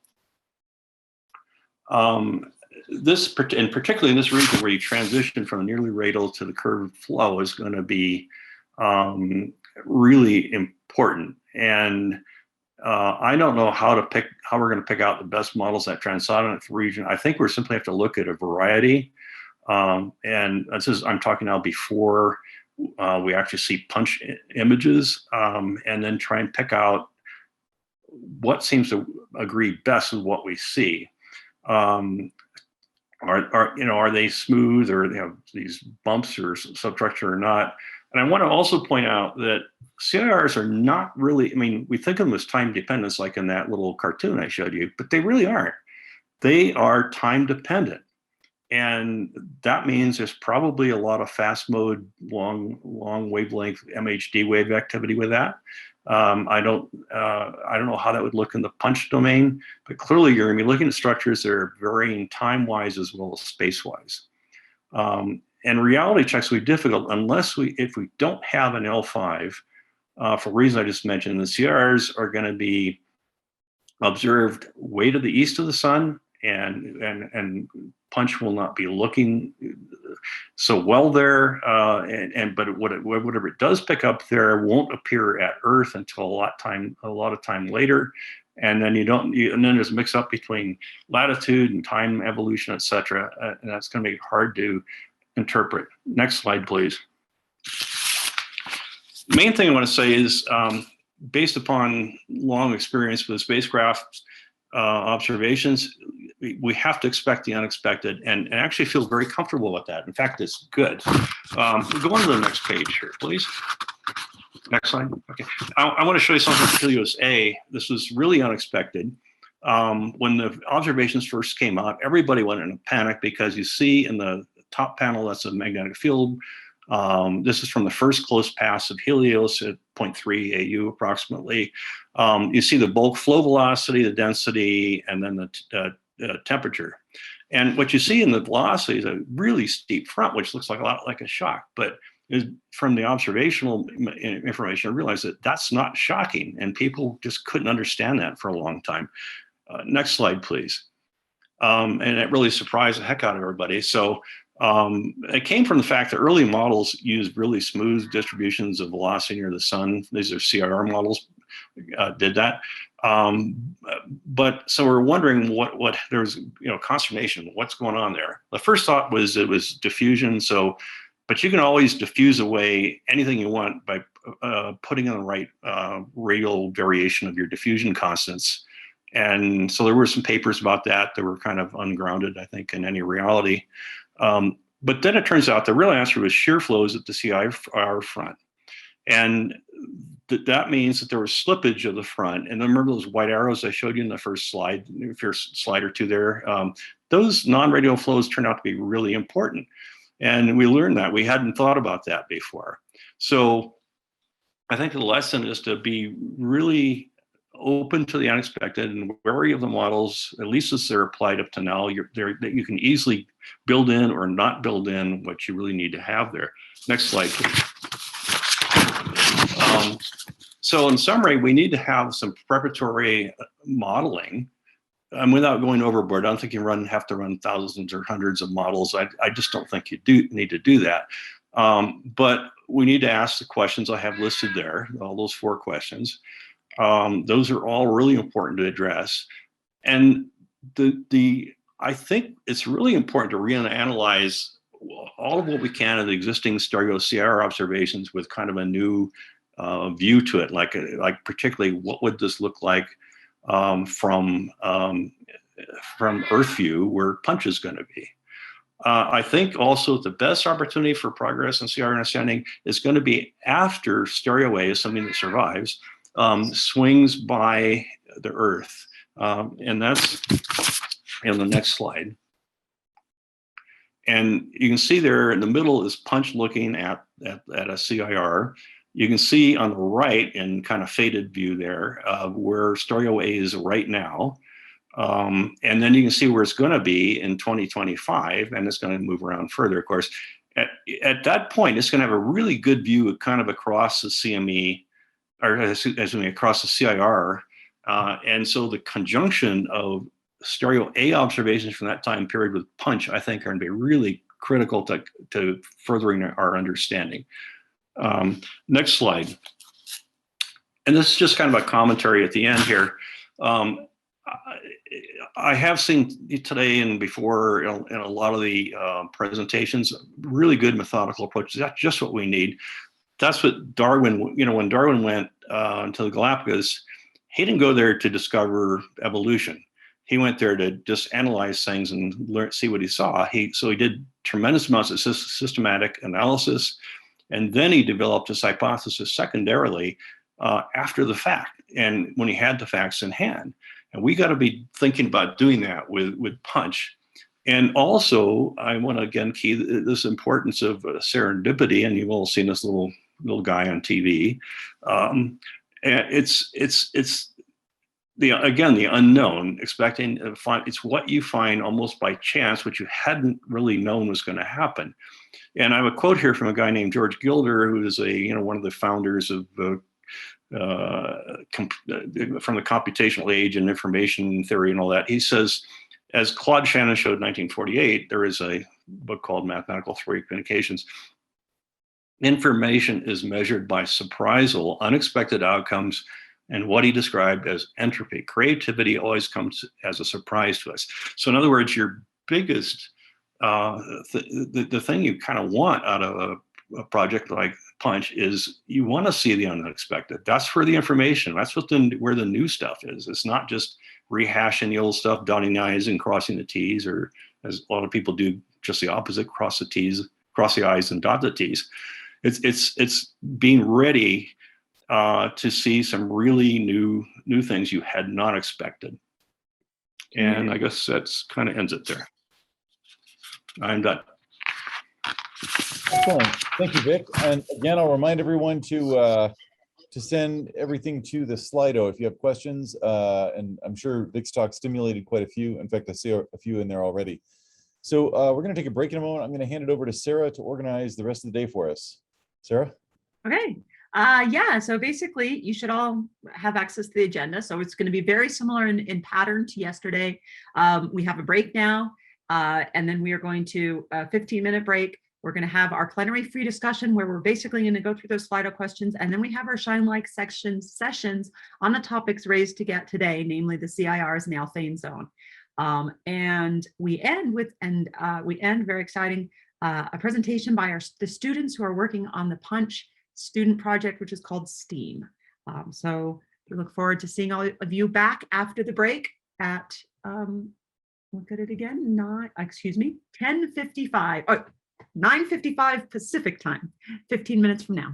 This, and particularly in this region where you transition from nearly radial to the curved flow, is going to be really important. And I don't know how we're going to pick out the best models that transonic region. I think we simply have to look at a variety. And this is, I'm talking now before we actually see punch images, and then try and pick out what seems to agree best with what we see. Are they smooth, or they have these bumps or substructure or not? And I want to also point out that CIRs are not really, I mean, we think of them as time dependent, like in that little cartoon I showed you, but they really aren't. They are time dependent. And that means there's probably a lot of fast mode, long wavelength MHD wave activity with that. I don't know how that would look in the punch domain, but clearly you're going to be looking at structures that are varying time-wise as well as space-wise. And reality checks will be difficult unless if we don't have an L5, for the reason I just mentioned. The CRs are going to be observed way to the east of the sun, and punch will not be looking so well there. But whatever it does pick up there won't appear at Earth until a lot of time later. And then and then there's a mix up between latitude and time evolution, et cetera. And that's going to make it hard to interpret. Next slide, please. The main thing I want to say is, based upon long experience with spacecraft observations, we have to expect the unexpected and actually feel very comfortable with that. In fact, it's good. Go on to the next page here, please. Next slide. Okay. I want to show you something from Helios A. This was really unexpected. When the observations first came out, everybody went into panic because you see in the top panel, that's a magnetic field. This is from the first close pass of Helios at 0.3 AU approximately. You see the bulk flow velocity, the density, and then the temperature. And what you see in the velocity is a really steep front, which looks like a lot like a shock. But from the observational information, I realized that that's not shocking, and people just couldn't understand that for a long time. Next slide, please. And it really surprised the heck out of everybody. So it came from the fact that early models used really smooth distributions of velocity near the sun. These are CIR models, did that. But so we're wondering what there's, consternation, what's going on there. The first thought was it was diffusion. But you can always diffuse away anything you want by putting in the right radial variation of your diffusion constants. And so there were some papers about that that were kind of ungrounded, I think, in any reality. But then it turns out the real answer was shear flows at the CIR front. And that means that there was slippage of the front. And remember those white arrows I showed you in the first slide, first slide or two there? Those non-radial flows turned out to be really important. And we learned that. We hadn't thought about that before. So I think the lesson is to be really open to the unexpected and wary of the models, at least as they're applied up to now, that you can easily build in or not build in what you really need to have there. Next slide, please. So in summary, we need to have some preparatory modeling. Without going overboard, I don't think you have to run thousands or hundreds of models. I just don't think you need to do that. But we need to ask the questions I have listed there, all those 4 questions. Those are all really important to address. And I think it's really important to reanalyze all of what we can of the existing stereo CIR observations with kind of a new view to it, like particularly what would this look like from Earth view, where punch is going to be. I think also the best opportunity for progress in CIR understanding is going to be after stereo A, something that survives, swings by the Earth. And that's in the next slide. And you can see there in the middle is punch looking at a CIR. You can see on the right in kind of faded view there where stereo A is right now. And then you can see where it's going to be in 2025, and it's going to move around further, of course. At that point, it's going to have a really good view kind of across the CME, or excuse me, across the CIR. And so the conjunction of stereo A observations from that time period with PUNCH, I think, are going to be really critical to furthering our understanding. Next slide. And this is just kind of a commentary at the end here. I have seen today and before in a lot of the presentations, really good methodical approaches. That's just what we need. That's what Darwin, when Darwin went to the Galapagos, he didn't go there to discover evolution. He went there to just analyze things and see what he saw. So he did tremendous amounts of systematic analysis, and then he developed his hypothesis secondarily after the fact, and when he had the facts in hand. And we got to be thinking about doing that with PUNCH. And also, I want to again key this importance of serendipity, and you've all seen this little guy on TV. And it's the unknown, expecting to find. It's what you find almost by chance, which you hadn't really known was going to happen. And I have a quote here from a guy named George Gilder, who is one of the founders of from the computational age and information theory and all that. He says, as Claude Shannon showed in 1948, there is a book called Mathematical Theory of Communications. Information is measured by surprisal, unexpected outcomes, and what he described as entropy. Creativity always comes as a surprise to us. So in other words, your biggest, the thing you kind of want out of a project like PUNCH is you want to see the unexpected. That's where the information, that's where the new stuff is. It's not just rehashing the old stuff, dotting the I's and crossing the T's, or as a lot of people do, just the opposite, cross the I's and dot the T's. It's being ready to see some really new things you had not expected. And I guess that's kind of ends it there. I'm done. Excellent. Thank you, Vic. And again, I'll remind everyone to send everything to the Slido if you have questions. And I'm sure Vic's talk stimulated quite a few. In fact, I see a few in there already. So we're going to take a break in a moment. I'm going to hand it over to Sarah to organize the rest of the day for us. Sarah? Okay. Yeah, so basically you should all have access to the agenda. So it's going to be very similar in pattern to yesterday. We have a break now, and then we are going to a 15-minute break. We're going to have our plenary free discussion where we're basically going to go through those Slido questions. And then we have our Shine Like sessions on the topics raised today, namely the CIRs and the Alphane zone. And we end very exciting, a presentation by the students who are working on the PUNCH student project, which is called STEAM. So we look forward to seeing all of you back after the break at, look at it again, 10:55. 9:55 Pacific time, 15 minutes from now.